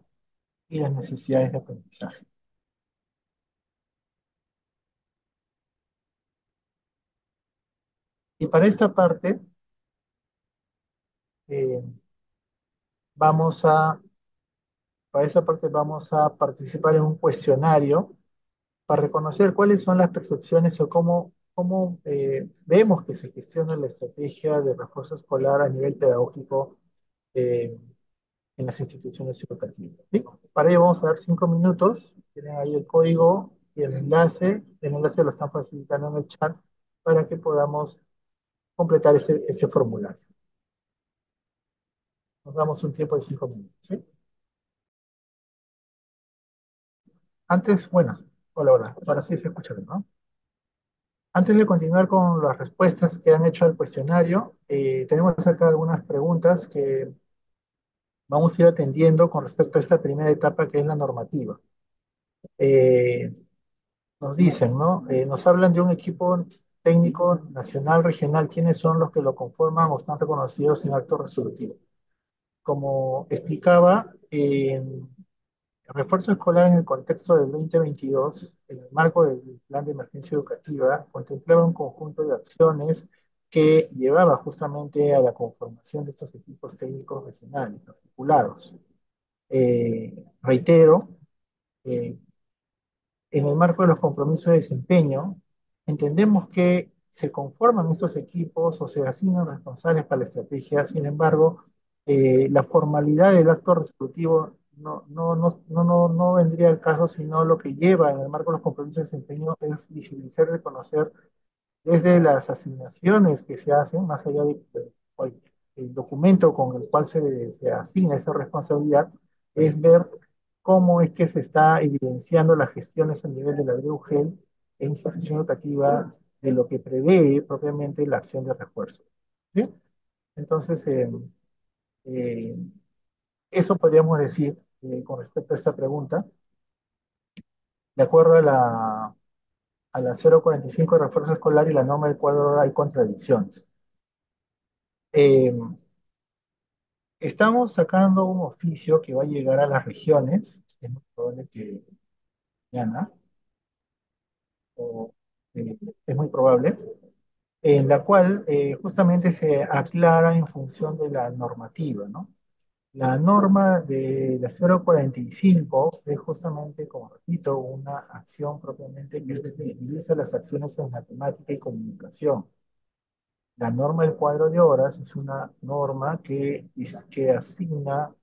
y las necesidades de aprendizaje. Y para esta parte, eh, vamos a, para esta parte vamos a participar en un cuestionario para reconocer cuáles son las percepciones o cómo vemos que se gestiona la estrategia de refuerzo escolar a nivel pedagógico eh, en las instituciones educativas. ¿Sí? Para ello vamos a dar 5 minutos. Tienen ahí el código y el enlace. El enlace lo están facilitando en el chat para que podamos completar ese formulario. Nos damos un tiempo de 5 minutos. ¿Sí? Antes, bueno, hola, hola, ahora sí se escucha bien, ¿no? Antes de continuar con las respuestas que han hecho al cuestionario, tenemos acá algunas preguntas que vamos a ir atendiendo con respecto a esta primera etapa que es la normativa. Eh, Nos dicen, ¿no? Nos hablan de un equipo técnico nacional, regional, ¿quiénes son los que lo conforman o están reconocidos en acto resolutivo? Como explicaba, el refuerzo escolar en el contexto del 2022, en el marco del Plan de Emergencia Educativa, contemplaba un conjunto de acciones que llevaba justamente a la conformación de estos equipos técnicos regionales, articulados. Reitero, eh, en el marco de los compromisos de desempeño, entendemos que se conforman estos equipos o se asignan responsables para la estrategia. Sin embargo, la formalidad del acto resolutivo no vendría al caso, sino lo que lleva en el marco de los compromisos de desempeño es visibilizar y reconocer desde las asignaciones que se hacen, más allá el documento con el cual se asigna esa responsabilidad, es ver cómo es que se está evidenciando las gestiones a nivel de la DEUGEL e institución educativa de lo que prevé propiamente la acción de refuerzo. ¿Sí? Entonces, eh, eso podríamos decir con respecto a esta pregunta. De acuerdo a la 045 de refuerzo escolar y la norma del cuadro hay contradicciones. Eh, Estamos sacando un oficio que va a llegar a las regiones, es muy probable que mañana, o, es muy probable, en la cual justamente se aclara en función de la normativa, ¿no? La norma de la 045 es justamente, como repito, una acción propiamente que especifica las acciones en matemática y comunicación. La norma del cuadro de horas es una norma que asigna,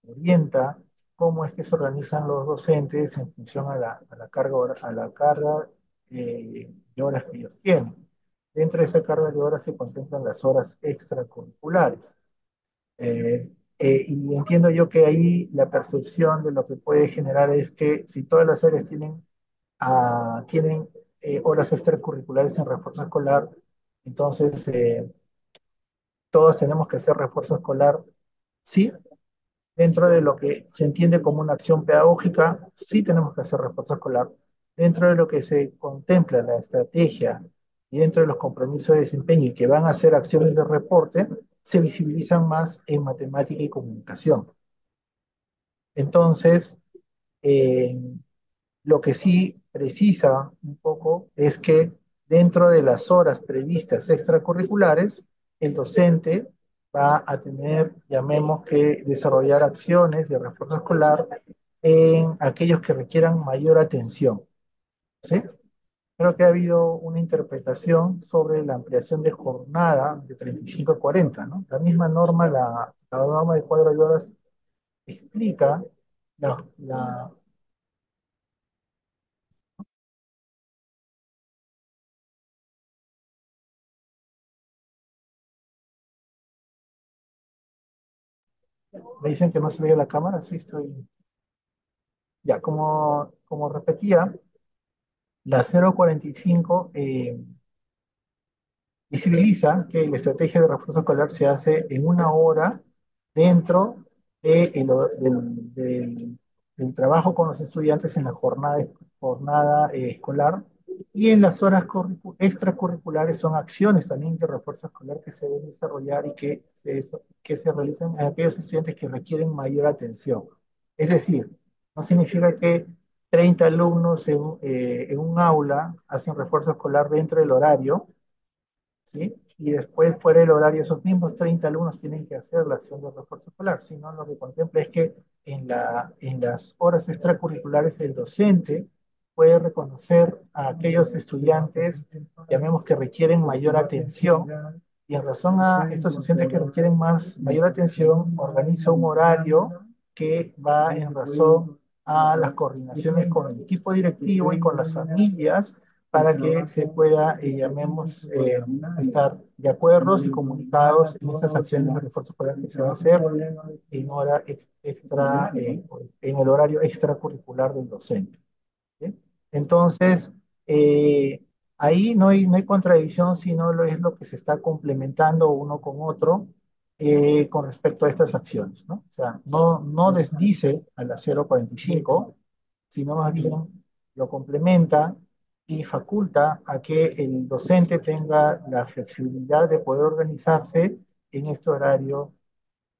orienta cómo es que se organizan los docentes en función a la carga de horas que ellos tienen. Dentro de esa carga de horas se contemplan las horas extracurriculares. Eh, y entiendo yo que ahí la percepción de lo que puede generar es que si todas las áreas tienen horas extracurriculares en refuerzo escolar. Entonces, todos tenemos que hacer refuerzo escolar, sí, dentro de lo que se entiende como una acción pedagógica, sí tenemos que hacer refuerzo escolar. Dentro de lo que se contempla la estrategia y dentro de los compromisos de desempeño y que van a ser acciones de reporte, se visibilizan más en matemática y comunicación. Entonces, eh, lo que sí precisa un poco es que dentro de las horas previstas extracurriculares, el docente va a tener, llamemos que, desarrollar acciones de refuerzo escolar en aquellos que requieran mayor atención. ¿Sí? Creo que ha habido una interpretación sobre la ampliación de jornada de 35 a 40, ¿no? La misma norma, la norma de cuadro de horas explica la. Me dicen que no se veía la cámara, sí estoy. Ya, como repetía, la 045 visibiliza que la estrategia de refuerzo escolar se hace en una hora dentro del trabajo con los estudiantes en la jornada escolar, y en las horas extracurriculares son acciones también de refuerzo escolar que se deben desarrollar y que se realizan en aquellos estudiantes que requieren mayor atención. Es decir, no significa que 30 alumnos en un aula hacen refuerzo escolar dentro del horario, ¿sí? Y después, fuera del horario, esos mismos 30 alumnos tienen que hacer la acción de refuerzo escolar, sino lo que contempla es que en las horas extracurriculares el docente puede reconocer a aquellos estudiantes, llamemos que requieren mayor atención, y en razón a estos estudiantes que requieren mayor atención, organiza un horario que va en razón a las coordinaciones con el equipo directivo y con las familias para que se pueda, llamemos, estar de acuerdo y comunicados en estas acciones de refuerzo escolar que se va a hacer en hora extra, en el horario extracurricular del docente. ¿Sí? Entonces, eh, ahí no hay contradicción, sino es lo que se está complementando uno con otro con respecto a estas acciones, ¿no? O sea, no desdice a la 045, sino más bien lo complementa y faculta a que el docente tenga la flexibilidad de poder organizarse en este horario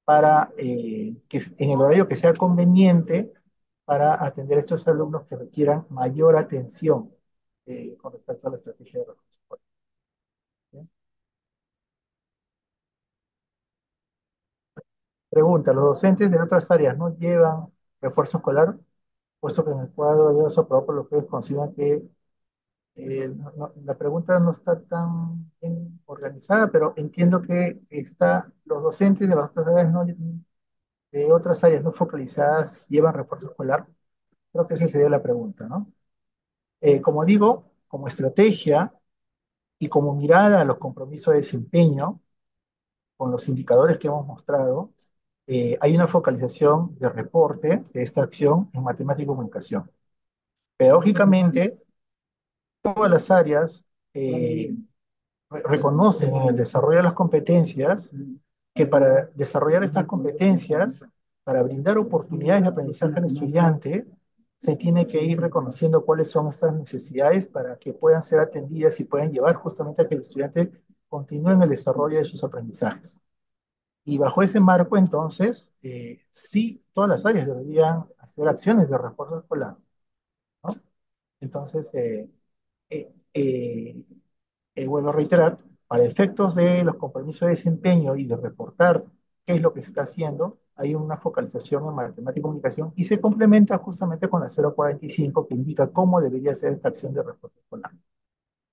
para en el horario que sea conveniente para atender a estos alumnos que requieran mayor atención con respecto a la estrategia de recursos escolares. ¿Sí? Pregunta, ¿los docentes de otras áreas no llevan refuerzo escolar? Puesto que en el cuadro ya se aprobado por lo que consideran que la pregunta no está tan bien organizada, pero entiendo que los docentes de las otras áreas de otras áreas no focalizadas llevan refuerzo escolar. Creo que esa sería la pregunta, ¿no? Como digo, como estrategia y como mirada a los compromisos de desempeño, con los indicadores que hemos mostrado, hay una focalización de reporte de esta acción en matemática y comunicación. Pedagógicamente, todas las áreas reconocen en el desarrollo de las competencias que para desarrollar estas competencias, para brindar oportunidades de aprendizaje al estudiante, se tiene que ir reconociendo cuáles son estas necesidades para que puedan ser atendidas y puedan llevar justamente a que el estudiante continúe en el desarrollo de sus aprendizajes. Y bajo ese marco, entonces, sí, todas las áreas deberían hacer acciones de refuerzo escolar, ¿no? Entonces, eh, eh, vuelvo a reiterar, para efectos de los compromisos de desempeño y de reportar qué es lo que se está haciendo, hay una focalización en matemática y comunicación y se complementa justamente con la 045 que indica cómo debería ser esta acción de reporte escolar,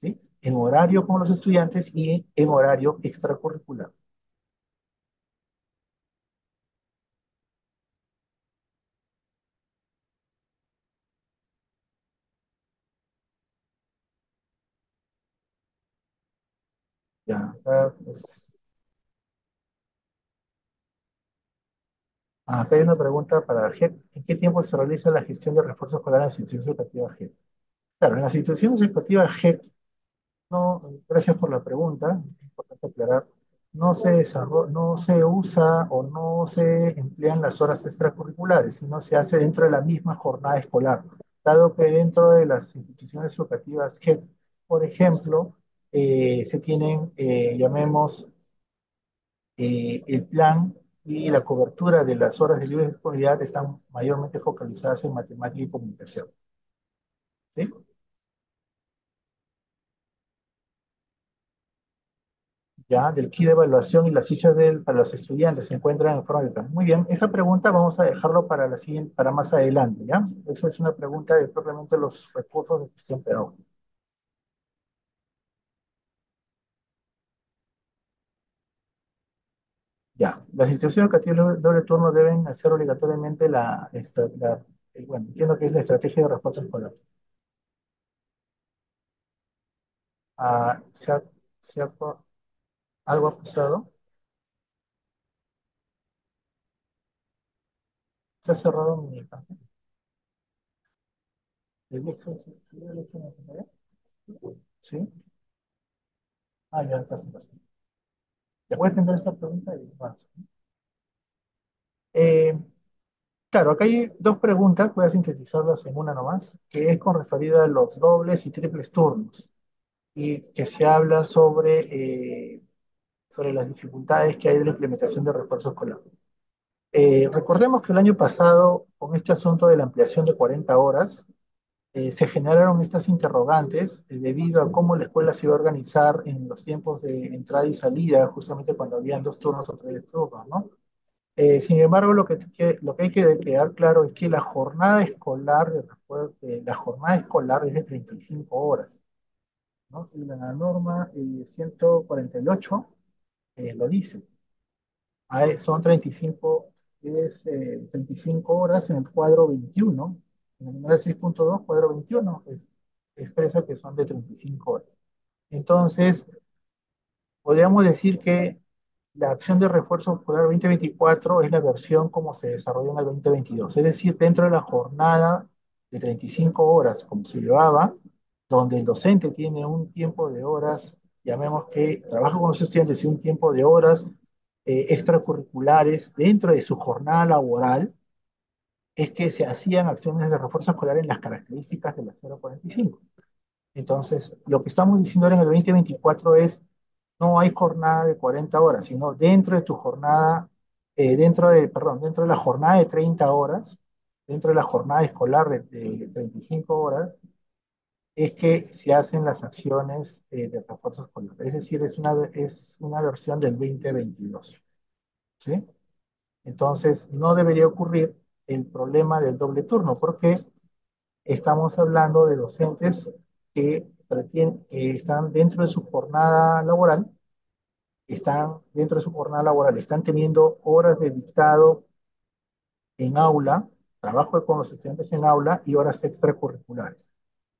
¿sí? En horario con los estudiantes y en horario extracurricular. Ya, acá hay una pregunta para GED. ¿En qué tiempo se realiza la gestión de refuerzo escolar en las instituciones educativas GED? Claro, en las instituciones educativas GEC, no, gracias por la pregunta, es importante aclarar, no se usa o no se emplean las horas extracurriculares, sino se hace dentro de la misma jornada escolar, dado que dentro de las instituciones educativas GEC, por ejemplo, se tienen, llamemos, el plan y la cobertura de las horas de libre disponibilidad están mayormente focalizadas en matemática y comunicación. ¿Sí? Ya, del kit de evaluación y las fichas para los estudiantes se encuentran en forma de... Muy bien, esa pregunta vamos a dejarlo para la siguiente, para más adelante, ¿ya? Esa es una pregunta de propiamente los recursos de gestión pedagógica. Ya, las instituciones educativas de doble turno deben hacer obligatoriamente bueno, entiendo que es la estrategia de respuesta escolar. Ah, ¿se ha- algo ha pasado? ¿Se ha cerrado mi página? ¿Sí? Ah, ya, está, está. ¿Te puedes entender esta pregunta? Y bueno. Eh, claro, acá hay dos preguntas, voy a sintetizarlas en una nomás, que es con referida a los dobles y triples turnos, y que se habla sobre las dificultades que hay en la implementación de refuerzo escolar. Recordemos que el año pasado, con este asunto de la ampliación de 40 horas, se generaron estas interrogantes debido a cómo la escuela se iba a organizar en los tiempos de entrada y salida, justamente cuando habían dos turnos o tres turnos, ¿no? Sin embargo, lo que hay que quedar claro es que la jornada escolar, la jornada escolar es de 35 horas, ¿no? Y la norma 148 lo dice. Son 35 horas en el cuadro 21, en el numeral 6.2, cuadro 21, expresa que son de 35 horas. Entonces, podríamos decir que la acción de refuerzo escolar 2024 es la versión como se desarrolló en el 2022, es decir, dentro de la jornada de 35 horas, como se llevaba, donde el docente tiene un tiempo de horas, llamemos que trabaja con los estudiantes y un tiempo de horas extracurriculares dentro de su jornada laboral, es que se hacían acciones de refuerzo escolar en las características de la 045. Entonces, lo que estamos diciendo ahora en el 2024 es no hay jornada de 40 horas, sino dentro de tu jornada, dentro de la jornada de 30 horas, dentro de la jornada escolar de 35 horas, es que se hacen las acciones de refuerzo escolar. Es decir, es una versión del 2022. ¿Sí? Entonces, no debería ocurrir el problema del doble turno, porque estamos hablando de docentes que están dentro de su jornada laboral, están teniendo horas de dictado en aula, trabajo con los estudiantes en aula y horas extracurriculares.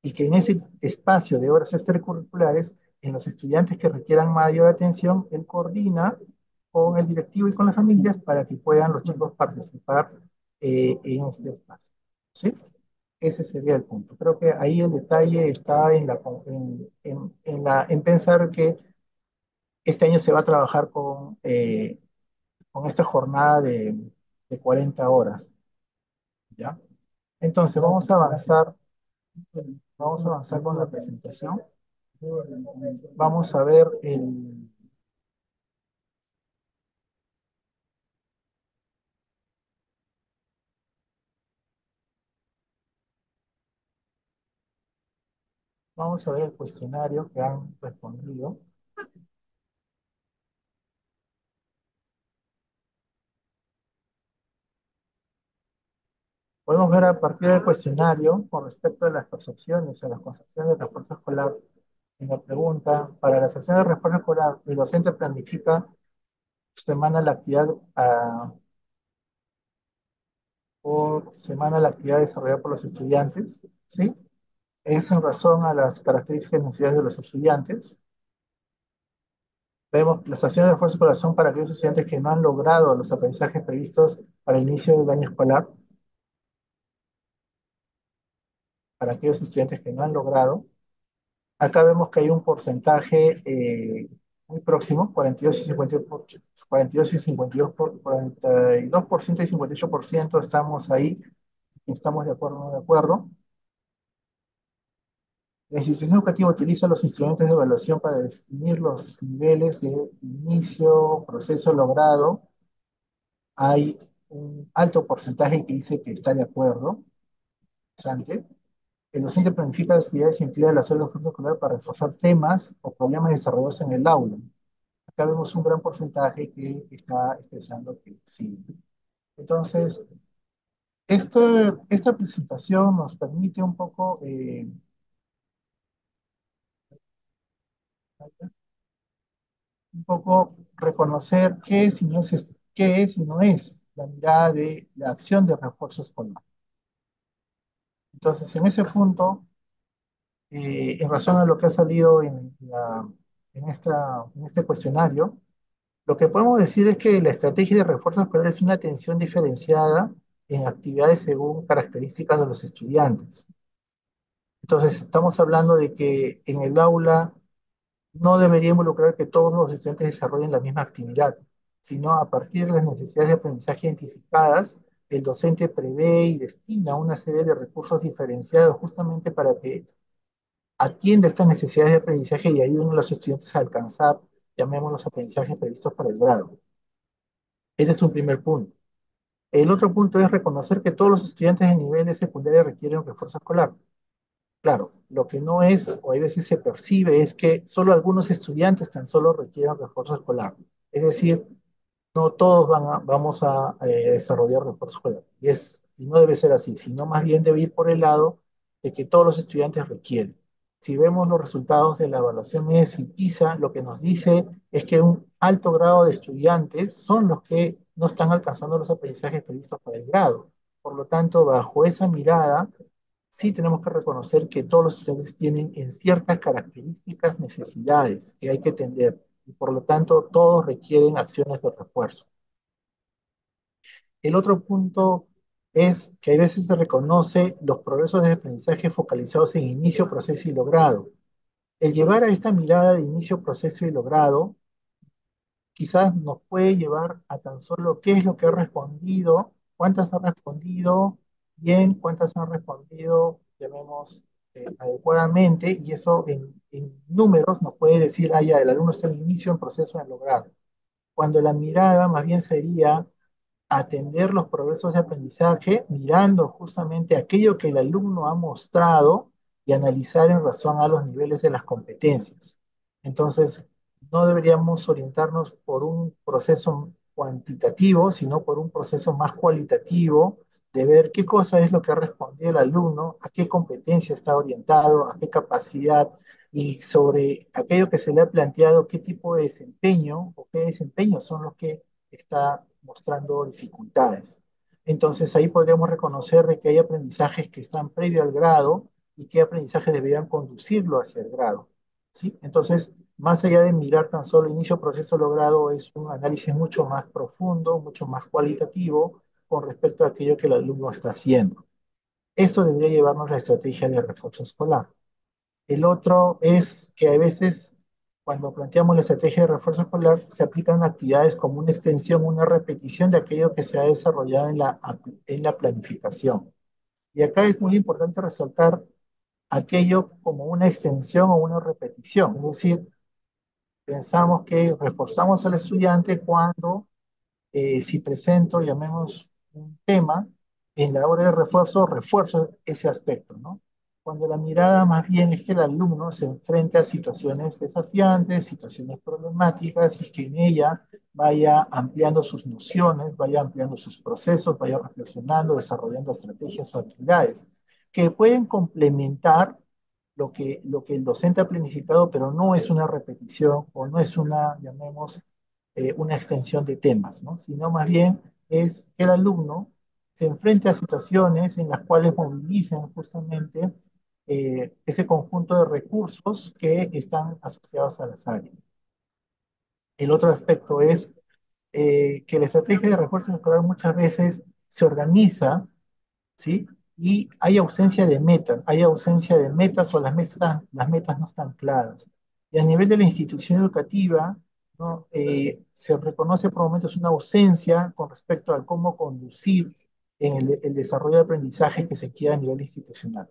Y que en ese espacio de horas extracurriculares, en los estudiantes que requieran mayor atención, él coordina con el directivo y con las familias para que puedan los chicos participar en este espacio. ¿Sí? Ese sería el punto. Creo que ahí el detalle está en pensar que este año se va a trabajar con esta jornada de 40 horas, ¿ya? Entonces, vamos a avanzar con la presentación. Vamos a ver vamos a ver el cuestionario que han respondido. Podemos ver a partir del cuestionario, con respecto a las percepciones o las concepciones de refuerzo escolar, en la pregunta, para las acciones de refuerzo escolar, el docente planifica semana la actividad por semana la actividad desarrollada por los estudiantes, ¿sí? Es en razón a las características y necesidades de los estudiantes. Vemos las acciones de refuerzo escolar son para aquellos estudiantes que no han logrado los aprendizajes previstos para el inicio del año escolar. para aquellos estudiantes que no han logrado. Acá vemos que hay un porcentaje muy próximo, 42 y 52%, 42 y 52 42% y 58% estamos ahí, estamos de acuerdo o no de acuerdo. La institución educativa utiliza los instrumentos de evaluación para definir los niveles de inicio, proceso logrado. Hay un alto porcentaje que dice que está de acuerdo. Interesante. El docente planifica las actividades y emplea las horas de esfuerzo escolar para reforzar temas o problemas desarrollados en el aula. Acá vemos un gran porcentaje que está expresando que sí. Entonces, esta presentación nos permite un poco reconocer qué es y no es, qué es y no es la mirada de la acción de refuerzo escolar. Entonces, en ese punto, en razón a lo que ha salido en este cuestionario, lo que podemos decir es que la estrategia de refuerzo escolar es una atención diferenciada en actividades según características de los estudiantes. Entonces, estamos hablando de que en el aula no debería involucrar que todos los estudiantes desarrollen la misma actividad, sino a partir de las necesidades de aprendizaje identificadas, el docente prevé y destina una serie de recursos diferenciados justamente para que atienda estas necesidades de aprendizaje y ayuden a los estudiantes a alcanzar, llamemos los aprendizajes previstos para el grado. Ese es un primer punto. El otro punto es reconocer que todos los estudiantes de nivel de secundaria requieren un refuerzo escolar. Claro, lo que no es, o a veces se percibe, es que solo algunos estudiantes tan solo requieren refuerzo escolar. Es decir, no todos vamos a desarrollar refuerzo escolar. Y no debe ser así, sino más bien debe ir por el lado de que todos los estudiantes requieren. Si vemos los resultados de la evaluación MES y PISA, lo que nos dice es que un alto grado de estudiantes son los que no están alcanzando los aprendizajes previstos para el grado. Por lo tanto, bajo esa mirada, sí tenemos que reconocer que todos los estudiantes tienen en ciertas características necesidades que hay que atender y por lo tanto todos requieren acciones de refuerzo. El otro punto es que a veces se reconoce los progresos de aprendizaje focalizados en inicio, proceso y logrado. El llevar a esta mirada de inicio, proceso y logrado quizás nos puede llevar a tan solo qué es lo que ha respondido, cuántas han respondido bien, cuántas han respondido, llamemos, adecuadamente, y eso en números nos puede decir, ah, ya, el alumno está en inicio, en proceso, en logrado. Cuando la mirada más bien sería atender los progresos de aprendizaje mirando justamente aquello que el alumno ha mostrado y analizar en razón a los niveles de las competencias. Entonces, no deberíamos orientarnos por un proceso cuantitativo, sino por un proceso más cualitativo de ver qué cosa es lo que ha respondido el alumno, a qué competencia está orientado, a qué capacidad y sobre aquello que se le ha planteado, qué tipo de desempeño o qué desempeños son los que está mostrando dificultades. Entonces ahí podríamos reconocer de que hay aprendizajes que están previo al grado y qué aprendizaje deberían conducirlo hacia el grado. ¿Sí? Entonces, más allá de mirar tan solo inicio proceso logrado, es un análisis mucho más profundo, mucho más cualitativo con respecto a aquello que el alumno está haciendo. Eso debería llevarnos a la estrategia de refuerzo escolar. El otro es que a veces, cuando planteamos la estrategia de refuerzo escolar, se aplican actividades como una extensión, una repetición de aquello que se ha desarrollado en la planificación. Y acá es muy importante resaltar aquello como una extensión o una repetición. Es decir, pensamos que reforzamos al estudiante cuando si presento, llamemos un tema, en la hora de refuerzo, refuerzo ese aspecto, ¿no? Cuando la mirada más bien es que el alumno se enfrente a situaciones desafiantes, situaciones problemáticas, y que en ella vaya ampliando sus nociones, vaya ampliando sus procesos, vaya reflexionando, desarrollando estrategias o actividades que pueden complementar lo que el docente ha planificado, pero no es una repetición o no es una, llamemos, una extensión de temas, ¿no? Sino más bien es que el alumno se enfrente a situaciones en las cuales movilicen justamente ese conjunto de recursos que están asociados a las áreas. El otro aspecto es que la estrategia de refuerzo escolar muchas veces se organiza, ¿sí? y hay ausencia de metas o las metas no están claras. Y a nivel de la institución educativa, ¿no? Se reconoce por momentos una ausencia con respecto a cómo conducir en el desarrollo de aprendizaje que se quiera a nivel institucional.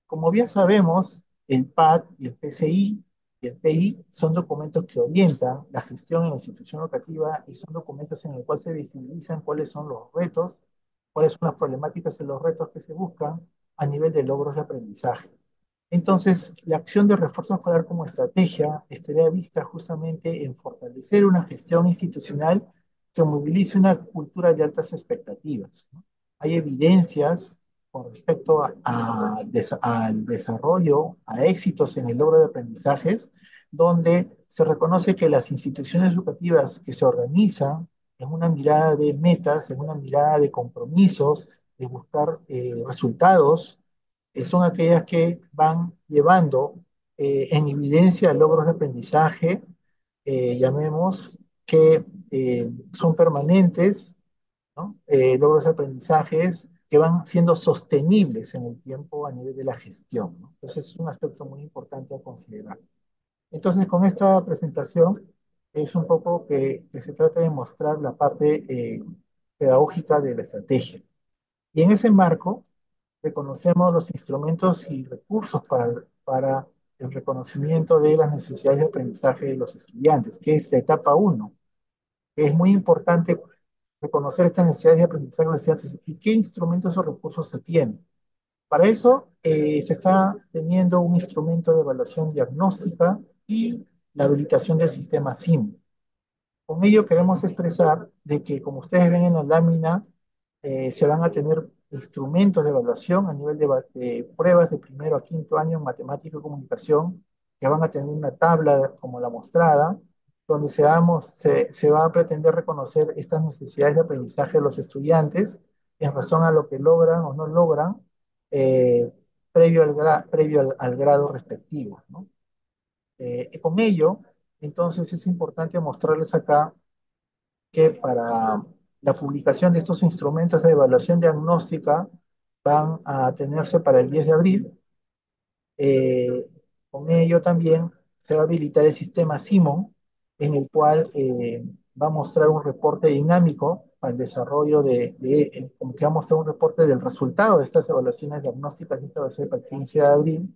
Como bien sabemos, el PAD y el PCI y el PI son documentos que orientan la gestión en la institución educativa y son documentos en el cual se visibilizan cuáles son los retos, cuáles son las problemáticas y los retos que se buscan a nivel de logros de aprendizaje. Entonces, la acción de refuerzo escolar como estrategia estaría vista justamente en fortalecer una gestión institucional que movilice una cultura de altas expectativas, ¿no? Hay evidencias con respecto al desarrollo, a éxitos en el logro de aprendizajes, donde se reconoce que las instituciones educativas que se organizan en una mirada de metas, en una mirada de compromisos, de buscar resultados, son aquellas que van llevando en evidencia logros de aprendizaje, llamemos que son permanentes, ¿no? Logros de aprendizajes que van siendo sostenibles en el tiempo a nivel de la gestión, ¿no? Entonces es un aspecto muy importante a considerar. Entonces con esta presentación es un poco que se trata de mostrar la parte pedagógica de la estrategia. Y en ese marco, reconocemos los instrumentos y recursos para el reconocimiento de las necesidades de aprendizaje de los estudiantes, que es la etapa uno, que es muy importante reconocer estas necesidades de aprendizaje de los estudiantes y qué instrumentos o recursos se tienen. Para eso se está teniendo un instrumento de evaluación diagnóstica y la habilitación del sistema SIM. Con ello queremos expresar de que, como ustedes ven en la lámina, se van a tener instrumentos de evaluación a nivel de pruebas de primero a quinto año en matemática y comunicación, que van a tener una tabla como la mostrada, donde se va a pretender reconocer estas necesidades de aprendizaje de los estudiantes en razón a lo que logran o no logran eh, previo al grado respectivo, ¿no? Con ello, entonces es importante mostrarles acá que para la publicación de estos instrumentos de evaluación diagnóstica van a tenerse para el 10 de abril. Eh, con ello también se va a habilitar el sistema Simon, en el cual va a mostrar un reporte dinámico al desarrollo como que va a mostrar un reporte del resultado de estas evaluaciones diagnósticas. Esta va a ser para el 15 de abril.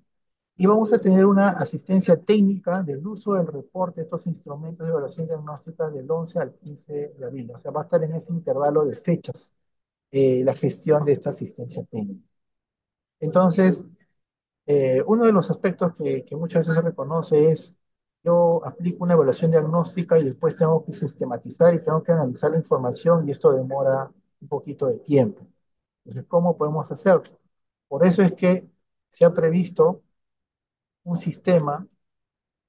Y vamos a tener una asistencia técnica del uso del reporte de estos instrumentos de evaluación diagnóstica del 11 al 15 de abril. O sea, va a estar en ese intervalo de fechas la gestión de esta asistencia técnica. Entonces, uno de los aspectos que muchas veces se reconoce es, yo aplico una evaluación diagnóstica y después tengo que sistematizar y tengo que analizar la información y esto demora un poquito de tiempo. Entonces, ¿cómo podemos hacerlo? Por eso es que se ha previsto un sistema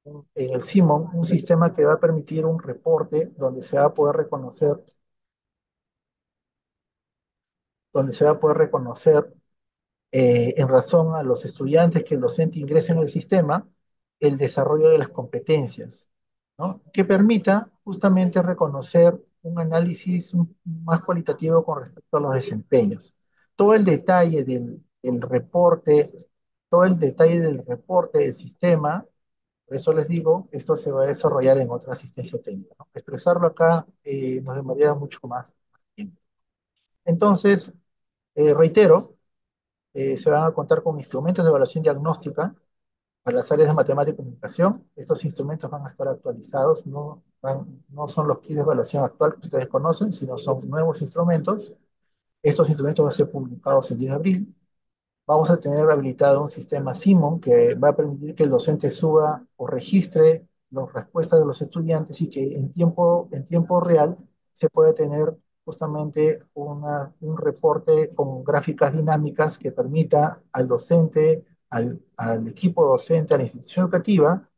en el Simon, un sistema que va a permitir un reporte donde se va a poder reconocer en razón a los estudiantes que el docente ingrese en el sistema, el desarrollo de las competencias, ¿no? Que permita justamente reconocer un análisis más cualitativo con respecto a los desempeños. Todo el detalle del reporte, todo el detalle del reporte del sistema, por eso les digo, esto se va a desarrollar en otra asistencia técnica, ¿no? Expresarlo acá nos demoraría mucho más tiempo. Entonces, reitero, se van a contar con instrumentos de evaluación diagnóstica para las áreas de matemática y comunicación. Estos instrumentos van a estar actualizados, no son los kits de evaluación actual que ustedes conocen, sino son nuevos instrumentos. Estos instrumentos van a ser publicados el 10 de abril. Vamos a tener habilitado un sistema Simon que va a permitir que el docente suba o registre las respuestas de los estudiantes y que en tiempo real se puede tener justamente un reporte con gráficas dinámicas que permita al docente, al equipo docente, a la institución educativa,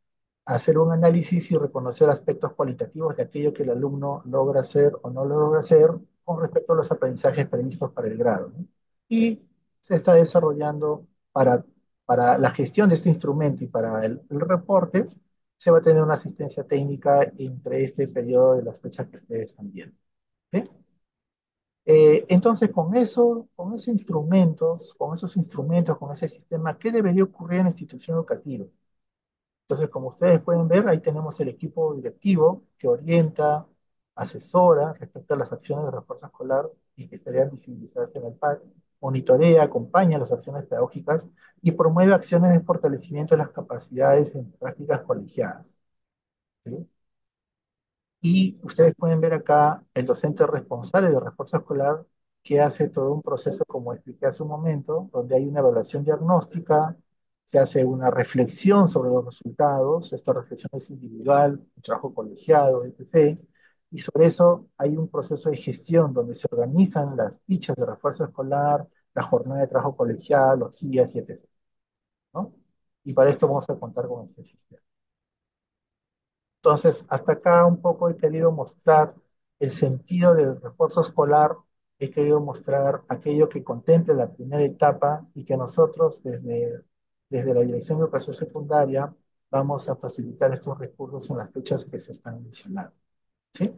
hacer un análisis y reconocer aspectos cualitativos de aquello que el alumno logra hacer o no logra hacer con respecto a los aprendizajes previstos para el grado, ¿no? Y se está desarrollando para la gestión de este instrumento y para el reporte, se va a tener una asistencia técnica entre este periodo de las fechas que ustedes están viendo. ¿Sí? Entonces, con esos instrumentos, con ese sistema, ¿qué debería ocurrir en la institución educativa? Entonces, como ustedes pueden ver, ahí tenemos el equipo directivo que orienta, asesora respecto a las acciones de refuerzo escolar y que estarían visibilizadas en el PAC, monitorea, acompaña las acciones pedagógicas y promueve acciones de fortalecimiento de las capacidades en prácticas colegiadas. ¿Sí? Y ustedes pueden ver acá el docente responsable de refuerzo escolar que hace todo un proceso, como expliqué hace un momento, donde hay una evaluación diagnóstica, se hace una reflexión sobre los resultados, esta reflexión es individual, un trabajo colegiado, etc. Y sobre eso hay un proceso de gestión donde se organizan las fichas de refuerzo escolar, la jornada de trabajo colegial, los guías y etc. ¿No? Y para esto vamos a contar con este sistema. Entonces, hasta acá un poco he querido mostrar el sentido del refuerzo escolar, he querido mostrar aquello que contemple la primera etapa y que nosotros desde la Dirección de Educación Secundaria vamos a facilitar estos recursos en las fechas que se están mencionando. ¿Sí?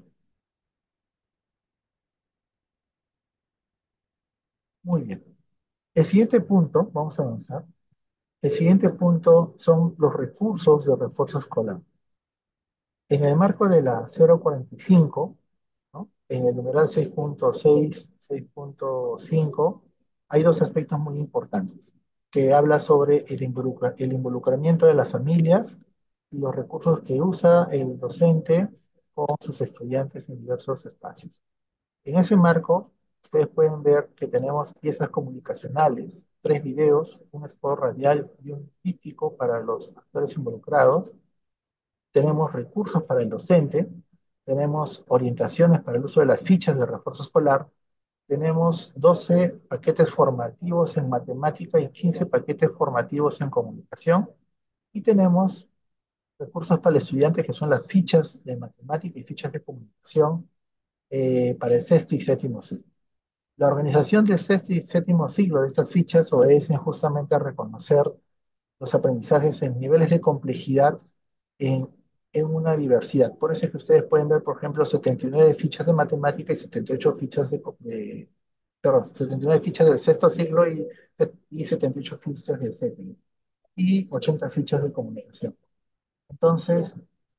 Muy bien. El siguiente punto, vamos a avanzar. El siguiente punto son los recursos de refuerzo escolar. En el marco de la 045, ¿no? En el numeral 6.6, 6.5, hay dos aspectos muy importantes, que habla sobre el involucramiento de las familias y los recursos que usa el docente con sus estudiantes en diversos espacios. En ese marco, ustedes pueden ver que tenemos piezas comunicacionales, tres videos, un spot radial y un díptico para los actores involucrados. Tenemos recursos para el docente, tenemos orientaciones para el uso de las fichas de refuerzo escolar, tenemos 12 paquetes formativos en matemática y 15 paquetes formativos en comunicación, y tenemos recursos para el estudiante que son las fichas de matemática y fichas de comunicación para el sexto y séptimo ciclo. La organización del sexto y séptimo ciclo de estas fichas obedece justamente a reconocer los aprendizajes en niveles de complejidad en, en una diversidad. Por eso es que ustedes pueden ver, por ejemplo, 79 fichas de matemática y 78 fichas perdón, 79 fichas del sexto siglo y 78 fichas del séptimo, y 80 fichas de comunicación. Entonces,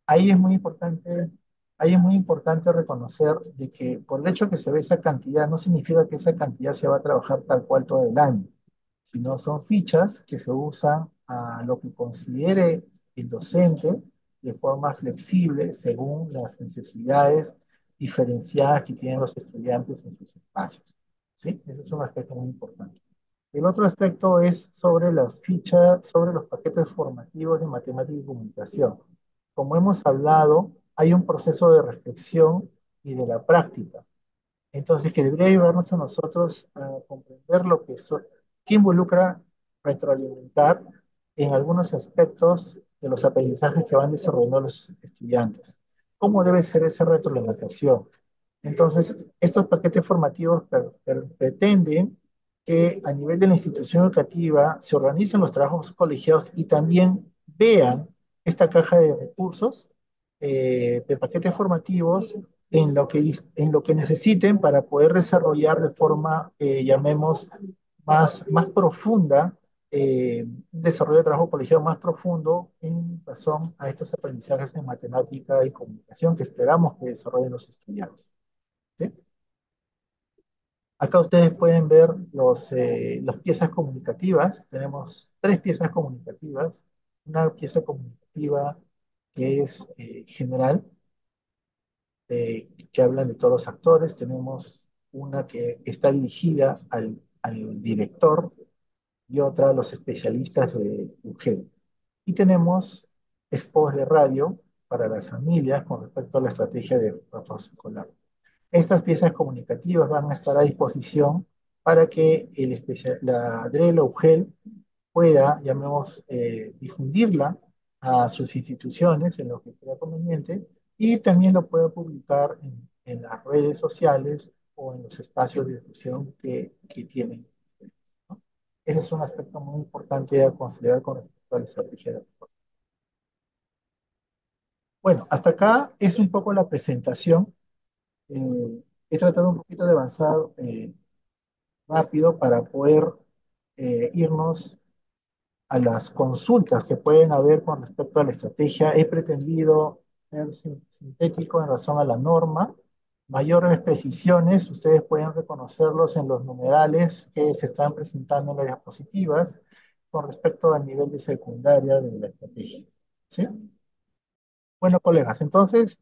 ahí es muy importante, ahí es muy importante reconocer de que por el hecho que se ve esa cantidad, no significa que esa cantidad se va a trabajar tal cual todo el año, sino son fichas que se usan a lo que considere el docente de forma flexible según las necesidades diferenciadas que tienen los estudiantes en sus espacios. ¿Sí? Ese es un aspecto muy importante. El otro aspecto es sobre las fichas, sobre los paquetes formativos de matemática y comunicación. Como hemos hablado, hay un proceso de reflexión y de la práctica. Entonces, que debería ayudarnos a nosotros a comprender qué involucra retroalimentar en algunos aspectos de los aprendizajes que van desarrollando los estudiantes. ¿Cómo debe ser esa retroalimentación? Entonces, estos paquetes formativos pretenden que a nivel de la institución educativa se organicen los trabajos colegiados y también vean esta caja de recursos, de paquetes formativos, en lo que necesiten para poder desarrollar de forma, llamemos, más profunda, un desarrollo de trabajo colegiado más profundo en razón a estos aprendizajes en matemática y comunicación que esperamos que desarrollen los estudiantes. ¿Sí? Acá ustedes pueden ver las piezas comunicativas. Tenemos tres piezas comunicativas. Una pieza comunicativa que es general, que hablan de todos los actores. Tenemos una que está dirigida al director y otra a los especialistas de UGEL. Y tenemos spots de radio para las familias con respecto a la estrategia de refuerzo escolar. Estas piezas comunicativas van a estar a disposición para que la DREL o UGEL pueda, llamemos, difundirla a sus instituciones en lo que sea conveniente, y también lo pueda publicar en las redes sociales o en los espacios de difusión que tienen. ¿No? Ese es un aspecto muy importante a considerar con respecto a la estrategia de refuerzo. Bueno, hasta acá es un poco la presentación. he tratado un poquito de avanzar rápido para poder irnos a las consultas que pueden haber con respecto a la estrategia. He pretendido ser sintético en razón a la norma. Mayores precisiones, ustedes pueden reconocerlos en los numerales que se están presentando en las diapositivas con respecto al nivel de secundaria de la estrategia. ¿Sí? Bueno, colegas, entonces,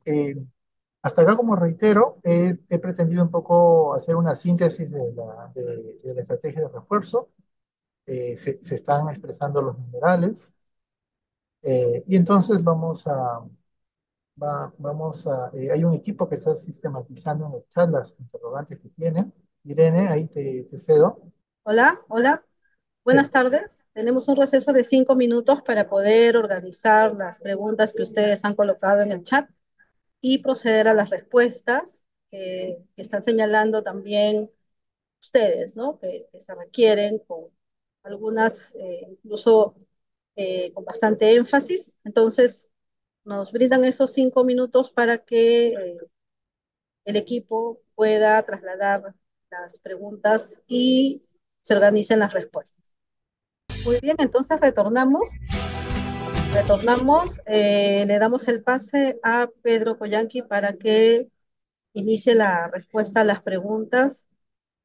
hasta acá, como reitero, he pretendido un poco hacer una síntesis de la estrategia de refuerzo. Se están expresando los numerales. Y entonces hay un equipo que está sistematizando en el chat las interrogantes que tienen. Irene, ahí te cedo. Hola, hola, Sí, buenas tardes. Tenemos un receso de 5 minutos para poder organizar las preguntas que ustedes han colocado en el chat y proceder a las respuestas que están señalando también ustedes, ¿no? Que se requieren con algunas, incluso con bastante énfasis. Entonces, nos brindan esos 5 minutos para que el equipo pueda trasladar las preguntas y se organicen las respuestas. Muy bien, entonces le damos el pase a Pedro Collanqui para que inicie la respuesta a las preguntas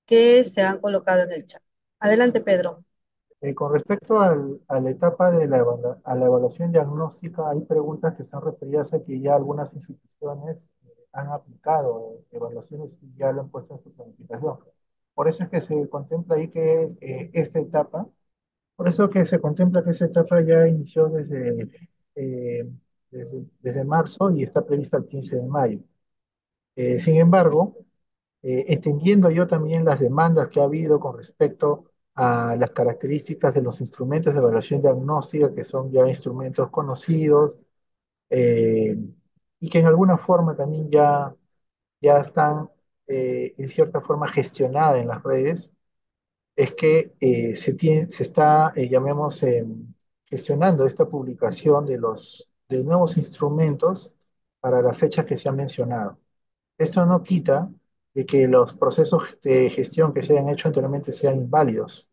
que se han colocado en el chat. Adelante, Pedro. con respecto a la etapa de a la evaluación diagnóstica, hay preguntas que están referidas a que ya algunas instituciones han aplicado evaluaciones y ya lo han puesto en su planificación. Por eso es que se contempla ahí que esta etapa. Por eso que se contempla que esa etapa ya inició eh, desde marzo y está prevista el 15 de mayo. Sin embargo, entendiendo yo también las demandas que ha habido con respecto a las características de los instrumentos de evaluación diagnóstica, que son ya instrumentos conocidos eh, y que en alguna forma también ya están en cierta forma gestionadas en las redes, es que se está, llamemos, gestionando esta publicación de nuevos instrumentos para las fechas que se han mencionado. Esto no quita de que los procesos de gestión que se hayan hecho anteriormente sean inválidos.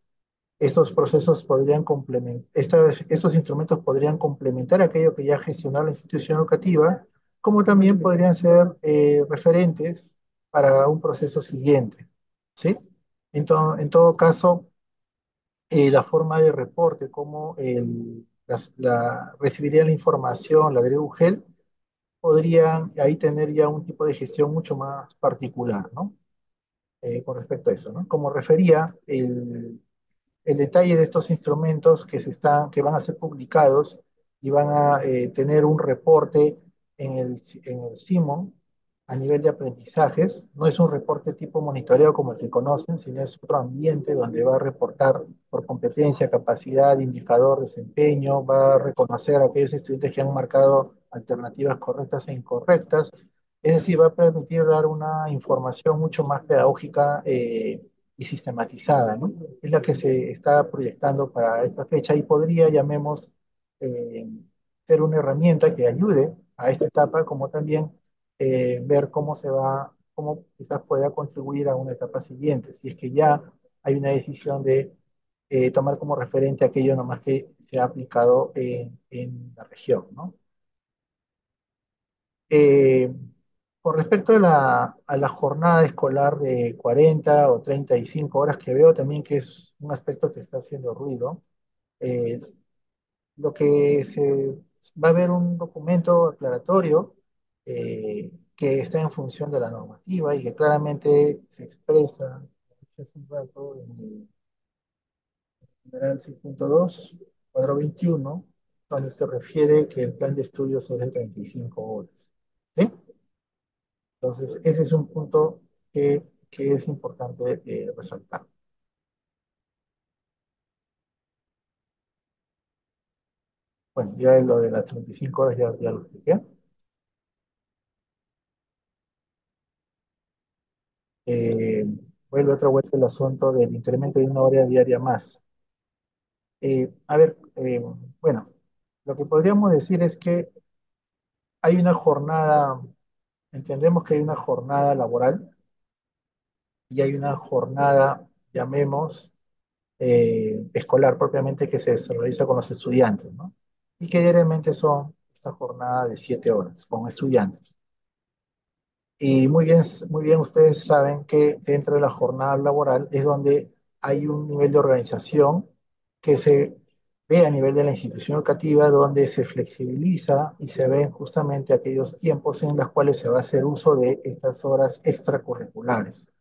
Estos procesos podrían complementar, estos instrumentos podrían complementar aquello que ya gestionó la institución educativa, como también podrían ser referentes para un proceso siguiente. ¿Sí? En todo caso, la forma de reporte, cómo recibiría la información, la DRUGEL, podrían ahí tener ya un tipo de gestión mucho más particular, ¿no? Con respecto a eso, ¿no? Como refería, el detalle de estos instrumentos que van a ser publicados y van a tener un reporte en el CIMON a nivel de aprendizajes. No es un reporte tipo monitoreo como el que conocen, sino es otro ambiente donde va a reportar por competencia, capacidad, indicador, desempeño, va a reconocer a aquellos estudiantes que han marcado alternativas correctas e incorrectas. Es decir, va a permitir dar una información mucho más pedagógica y sistematizada, ¿no? Es la que se está proyectando para esta fecha y podría, llamemos, eh, ser una herramienta que ayude a esta etapa, como también ver cómo quizás pueda contribuir a una etapa siguiente, si es que ya hay una decisión de tomar como referente aquello nomás que se ha aplicado en la región, ¿no? Eh, con respecto a la jornada escolar de 40 o 35 horas, que veo también que es un aspecto que está haciendo ruido, eh, lo que se va a haber un documento aclaratorio que está en función de la normativa y que claramente se expresa hace un rato en el numeral 6.2, cuadro 21, donde se refiere que el plan de estudios es de 35 horas. ¿Sí? Entonces, ese es un punto que es importante resaltar. Bueno, ya lo de las 35 horas ya lo expliqué. Eh, Vuelve otra vuelta el asunto del incremento de una hora diaria más. A ver, bueno, lo que podríamos decir es que hay una jornada, entendemos que hay una jornada laboral, y hay una jornada, llamemos, escolar propiamente que se realiza con los estudiantes, ¿no? Y que diariamente son esta jornada de 7 horas con estudiantes. Y muy bien ustedes saben que dentro de la jornada laboral es donde hay un nivel de organización que se ve a nivel de la institución educativa, donde se flexibiliza y se ven justamente aquellos tiempos en los cuales se va a hacer uso de estas horas extracurriculares.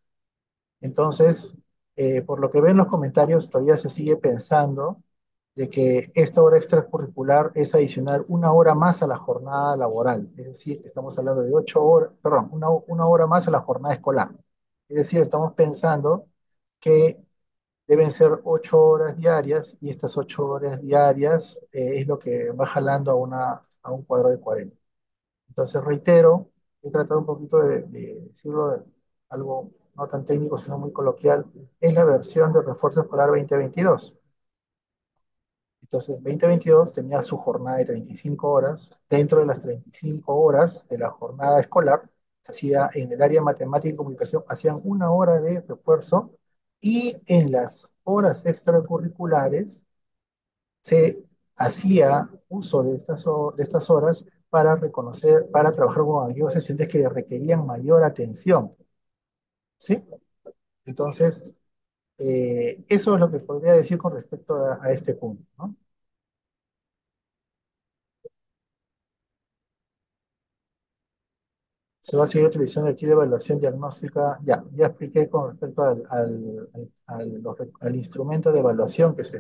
Entonces, por lo que ven los comentarios, todavía se sigue pensando de que esta hora extracurricular es adicional una hora más a la jornada laboral. Es decir, estamos hablando de 8 horas, perdón, una hora más a la jornada escolar. Es decir, estamos pensando que deben ser 8 horas diarias y estas 8 horas diarias es lo que va jalando a un cuadro de 40. Entonces, reitero, he tratado un poquito de decirlo algo no tan técnico, sino muy coloquial, es la versión de refuerzo escolar 2022. Entonces, 2022 tenía su jornada de 35 horas. Dentro de las 35 horas de la jornada escolar, se hacía en el área de matemática y comunicación, hacían una hora de refuerzo y en las horas extracurriculares se hacía uso de estas horas para reconocer, para trabajar con aquellos estudiantes que requerían mayor atención, ¿sí? Entonces, eso es lo que podría decir con respecto a este punto, ¿no? Se va a seguir utilizando aquí de evaluación diagnóstica. Ya expliqué con respecto al instrumento de evaluación que se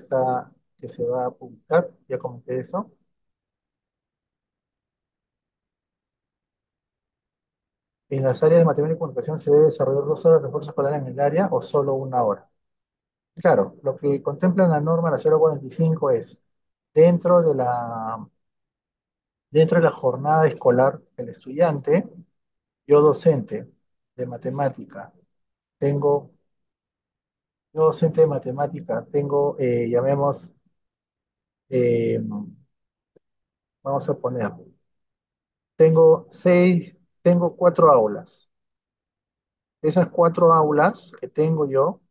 va a publicar, ya comenté eso. En las áreas de matemática y comunicación se debe desarrollar 2 horas de refuerzo escolar en el área o solo una hora. Claro, lo que contempla la norma, la 045, es dentro de dentro de la jornada escolar del estudiante, yo docente de matemática, tengo, yo docente de matemática, tengo, llamemos, eh, vamos a poner, tengo 4 aulas. De esas 4 aulas que tengo yo,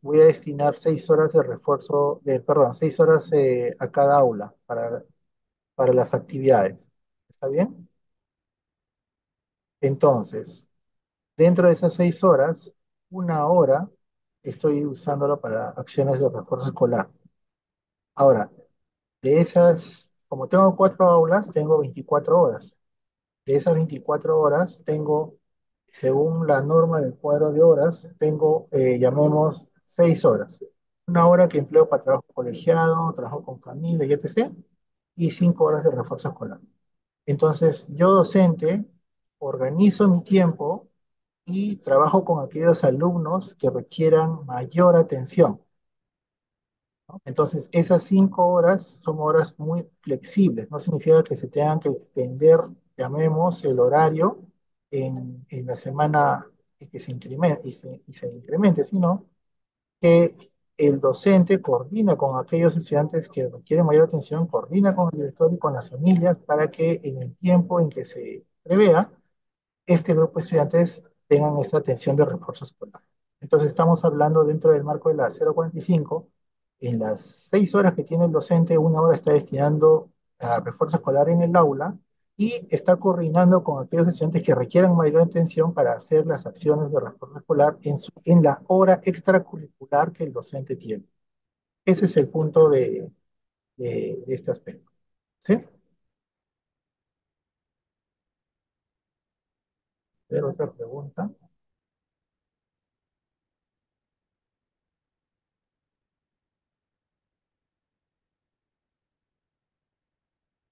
voy a destinar 6 horas de refuerzo, perdón, 6 horas a cada aula para las actividades. ¿Está bien? Entonces, dentro de esas 6 horas, una hora estoy usándolo para acciones de refuerzo escolar. Ahora, de esas, como tengo 4 aulas, tengo 24 horas. De esas 24 horas, según la norma del cuadro de horas, tengo, llamemos, 6 horas. Una hora que empleo para trabajo colegiado, trabajo con familia y etc. Y 5 horas de refuerzo escolar. Entonces, yo docente organizo mi tiempo y trabajo con aquellos alumnos que requieran mayor atención, ¿no? Entonces, esas 5 horas son horas muy flexibles, no significa que se tengan que extender, llamemos, el horario en la semana y que y se incremente, sino que el docente coordina con aquellos estudiantes que requieren mayor atención, coordina con el director y con las familias para que en el tiempo en que se prevea, este grupo de estudiantes tengan esta atención de refuerzo escolar. Entonces estamos hablando dentro del marco de la 045, en las 6 horas que tiene el docente, una hora está destinando a refuerzo escolar en el aula y está coordinando con aquellos estudiantes que requieran mayor atención para hacer las acciones de refuerzo escolar en la hora extracurricular que el docente tiene. Ese es el punto de este aspecto. ¿Sí? Pero otra pregunta.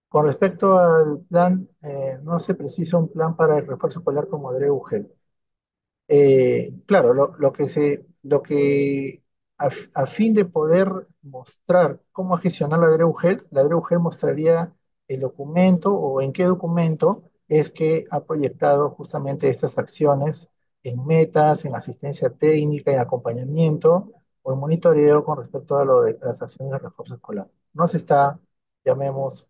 Con respecto al plan, no se precisa un plan para el refuerzo escolar como Adreu-Gel. Claro, lo que a fin de poder mostrar cómo gestionar la Adreu-Gel mostraría el documento o en qué documento es que ha proyectado justamente estas acciones en metas, en asistencia técnica, en acompañamiento o en monitoreo con respecto a lo de las acciones de refuerzo escolar. No se está, llamemos,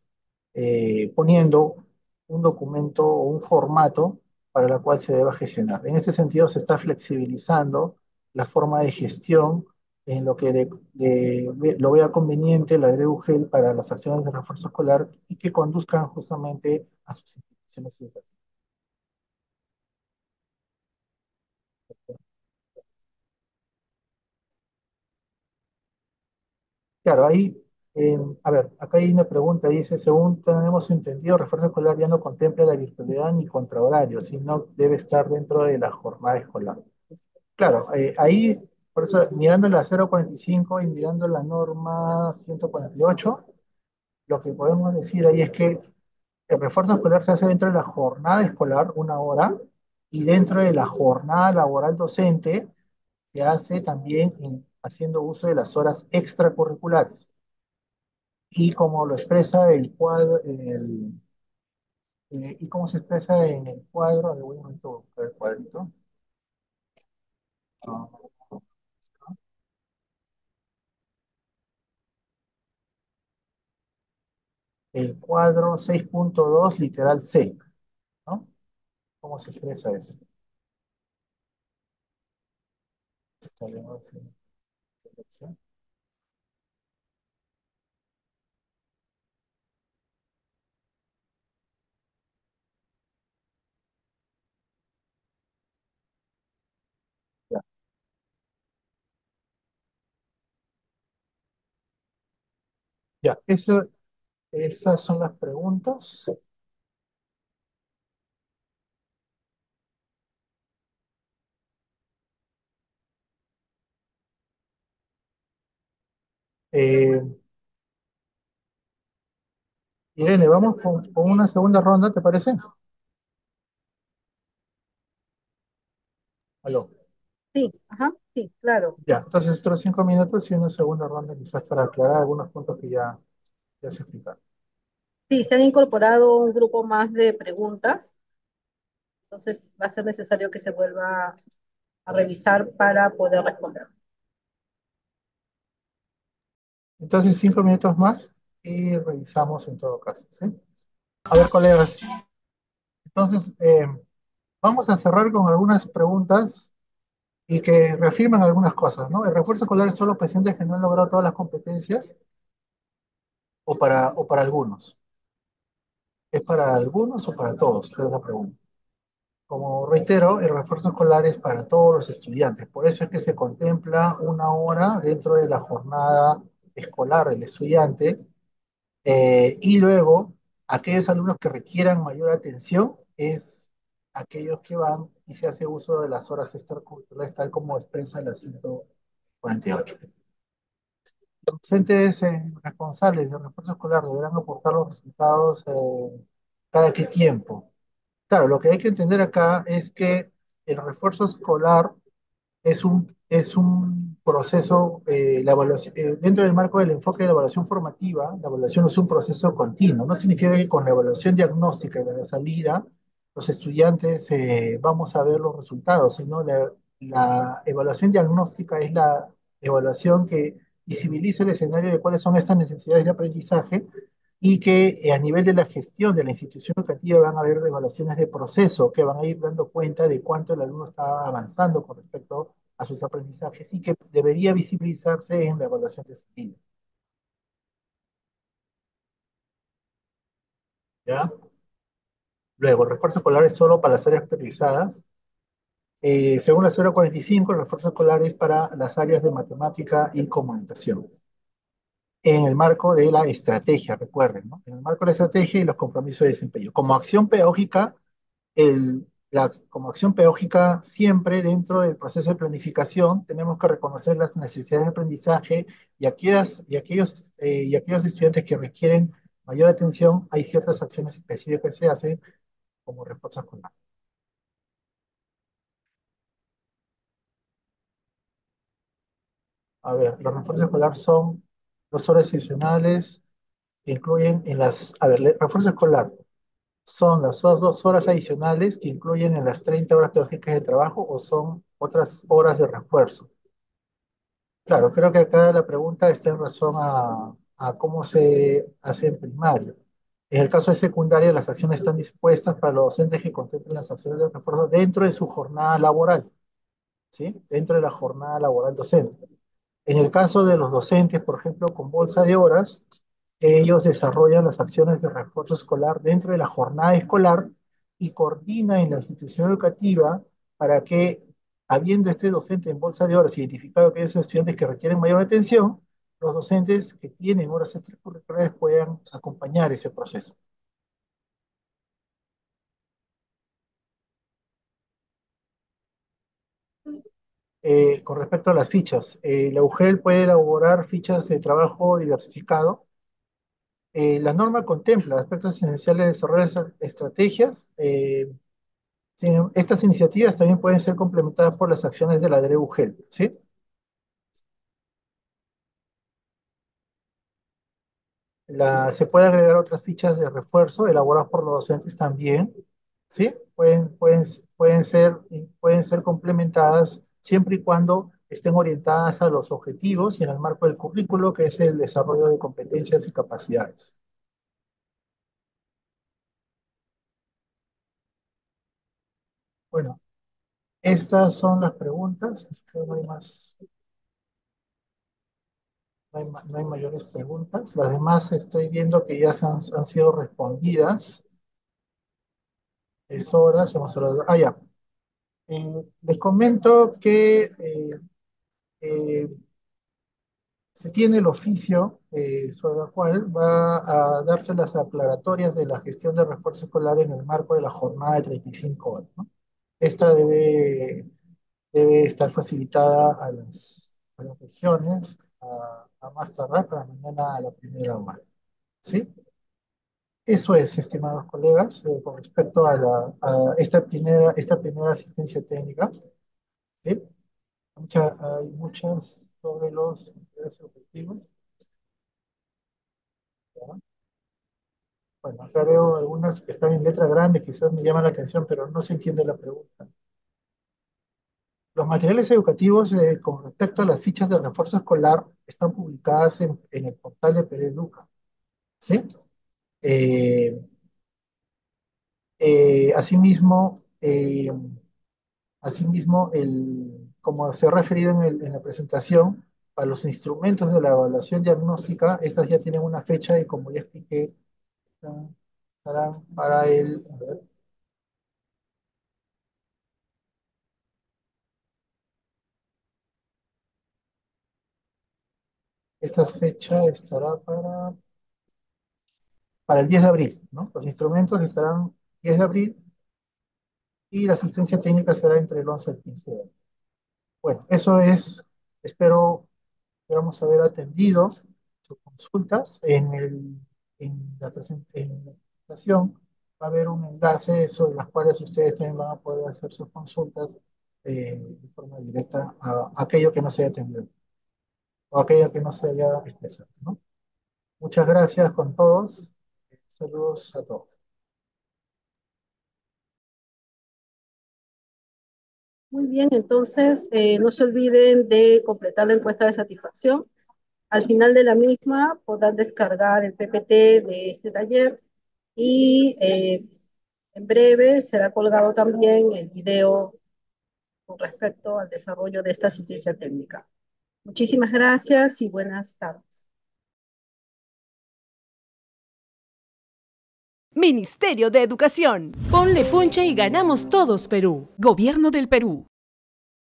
poniendo un documento o un formato para la cual se deba gestionar. En este sentido, se está flexibilizando la forma de gestión en lo que lo vea conveniente la DRUGEL para las acciones de refuerzo escolar y que conduzcan justamente a sus instituciones educativas. Claro, ahí, a ver, acá hay una pregunta, dice, según tenemos entendido, refuerzo escolar ya no contempla la virtualidad ni contrahorario, sino debe estar dentro de la jornada escolar. Claro, ahí, por eso, mirando la 045 y mirando la norma 148, lo que podemos decir ahí es que el refuerzo escolar se hace dentro de la jornada escolar, una hora, y dentro de la jornada laboral docente se hace también haciendo uso de las horas extracurriculares. Y como lo expresa el cuadro, y cómo se expresa en el cuadro, le voy a buscar el cuadrito. Ah, el cuadro 6.2 literal C, ¿no? ¿Cómo se expresa eso? Está bien, ¿no? Sí, sí, ya. Ya, esas son las preguntas. Eh, Irene, vamos con una segunda ronda, ¿te parece? Aló. Sí, ajá, sí, claro. Ya, entonces otros 5 minutos y una segunda ronda quizás para aclarar algunos puntos que ya se explicaron. Sí, se han incorporado un grupo más de preguntas, entonces va a ser necesario que se vuelva a revisar para poder responder. Entonces 5 minutos más y revisamos en todo caso, ¿sí? A ver, colegas, entonces vamos a cerrar con algunas preguntas y que reafirman algunas cosas, ¿no? ¿El refuerzo escolar es solo para estudiantes que no han logrado todas las competencias o para algunos? ¿Es para algunos o para todos? Esa es la pregunta. Como reitero, el refuerzo escolar es para todos los estudiantes, por eso es que se contempla una hora dentro de la jornada escolar del estudiante. Y luego, aquellos alumnos que requieran mayor atención es aquellos que van y se hace uso de las horas extracurriculares, tal como expresa la 148. Los docentes responsables del refuerzo escolar deberán aportar los resultados cada qué tiempo. Claro, lo que hay que entender acá es que el refuerzo escolar es un proceso, la evaluación, dentro del marco del enfoque de la evaluación formativa, la evaluación es un proceso continuo. No significa que con la evaluación diagnóstica de la salida, los estudiantes vamos a ver los resultados, sino la evaluación diagnóstica es la evaluación que visibiliza el escenario de cuáles son estas necesidades de aprendizaje y que a nivel de la gestión de la institución educativa van a haber evaluaciones de proceso que van a ir dando cuenta de cuánto el alumno está avanzando con respecto a sus aprendizajes y que debería visibilizarse en la evaluación de salida. ¿Ya? Luego, el refuerzo escolar es solo para las áreas priorizadas. Según la 045, el refuerzo escolar es para las áreas de matemática y comunicación. En el marco de la estrategia, recuerden, ¿no? En el marco de la estrategia y los compromisos de desempeño. Como acción pedagógica, como acción pedagógica, siempre dentro del proceso de planificación tenemos que reconocer las necesidades de aprendizaje y aquellos estudiantes que requieren mayor atención, hay ciertas acciones específicas que se hacen como refuerzo escolar. A ver, los refuerzos escolar son 2 horas adicionales que incluyen a ver, el refuerzo escolar son las 2 horas adicionales que incluyen en las 30 horas pedagógicas de trabajo o son otras horas de refuerzo. Claro, creo que acá la pregunta está en razón a cómo se hace en primaria. En el caso de secundaria, las acciones están dispuestas para los docentes que contemplen las acciones de refuerzo dentro de su jornada laboral, ¿sí? Dentro de la jornada laboral docente. En el caso de los docentes, por ejemplo, con bolsa de horas, ellos desarrollan las acciones de refuerzo escolar dentro de la jornada escolar y coordinan en la institución educativa para que, habiendo este docente en bolsa de horas identificado que esos estudiantes que requieren mayor atención, los docentes que tienen horas extracurriculares puedan acompañar ese proceso. Con respecto a las fichas, la UGEL puede elaborar fichas de trabajo diversificado. La norma contempla aspectos esenciales de desarrollo de estrategias. Estas iniciativas también pueden ser complementadas por las acciones de la DREUGEL, ¿sí? Se puede agregar otras fichas de refuerzo elaboradas por los docentes también, ¿sí? Pueden ser complementadas siempre y cuando estén orientadas a los objetivos y en el marco del currículo, que es el desarrollo de competencias y capacidades. Bueno, estas son las preguntas. Creo que no hay más, no hay mayores preguntas. Las demás estoy viendo que ya han sido respondidas. Es hora, hemos hablado. Ah, ya. Les comento que eh, se tiene el oficio sobre el cual va a darse las aclaratorias de la gestión de refuerzo escolar en el marco de la jornada de 35 horas, ¿no? Esta debe estar facilitada a las regiones a más tardar para mañana a la primera hora. ¿Sí? Eso es, estimados colegas, con respecto a esta primera asistencia técnica. ¿Sí? Hay muchas sobre los intereses objetivos. ¿Ya? Bueno, acá veo algunas que están en letra grande, quizás me llaman la atención, pero no se entiende la pregunta. Los materiales educativos con respecto a las fichas de refuerzo escolar están publicadas en el portal de PereLuca. ¿Sí? Eh, Asimismo, asimismo como se ha referido en la presentación, para los instrumentos de la evaluación diagnóstica, estas ya tienen una fecha y como ya expliqué, estarán para a ver, esta fecha estará para el 10 de abril, ¿no? Los instrumentos estarán 10 de abril y la asistencia técnica será entre el 11 y el 15 de abril. Bueno, eso es, espero que vamos a haber atendido sus consultas. En la presentación va a haber un enlace sobre las cuales ustedes también van a poder hacer sus consultas de forma directa a aquello que no se haya atendido o aquello que no se haya expresado, ¿no? Muchas gracias con todos. Saludos a todos. Muy bien, entonces no se olviden de completar la encuesta de satisfacción. Al final de la misma podrán descargar el PPT de este taller y en breve será colgado también el video con respecto al desarrollo de esta asistencia técnica. Muchísimas gracias y buenas tardes. Ministerio de Educación. Ponle punche y ganamos todos Perú. Gobierno del Perú.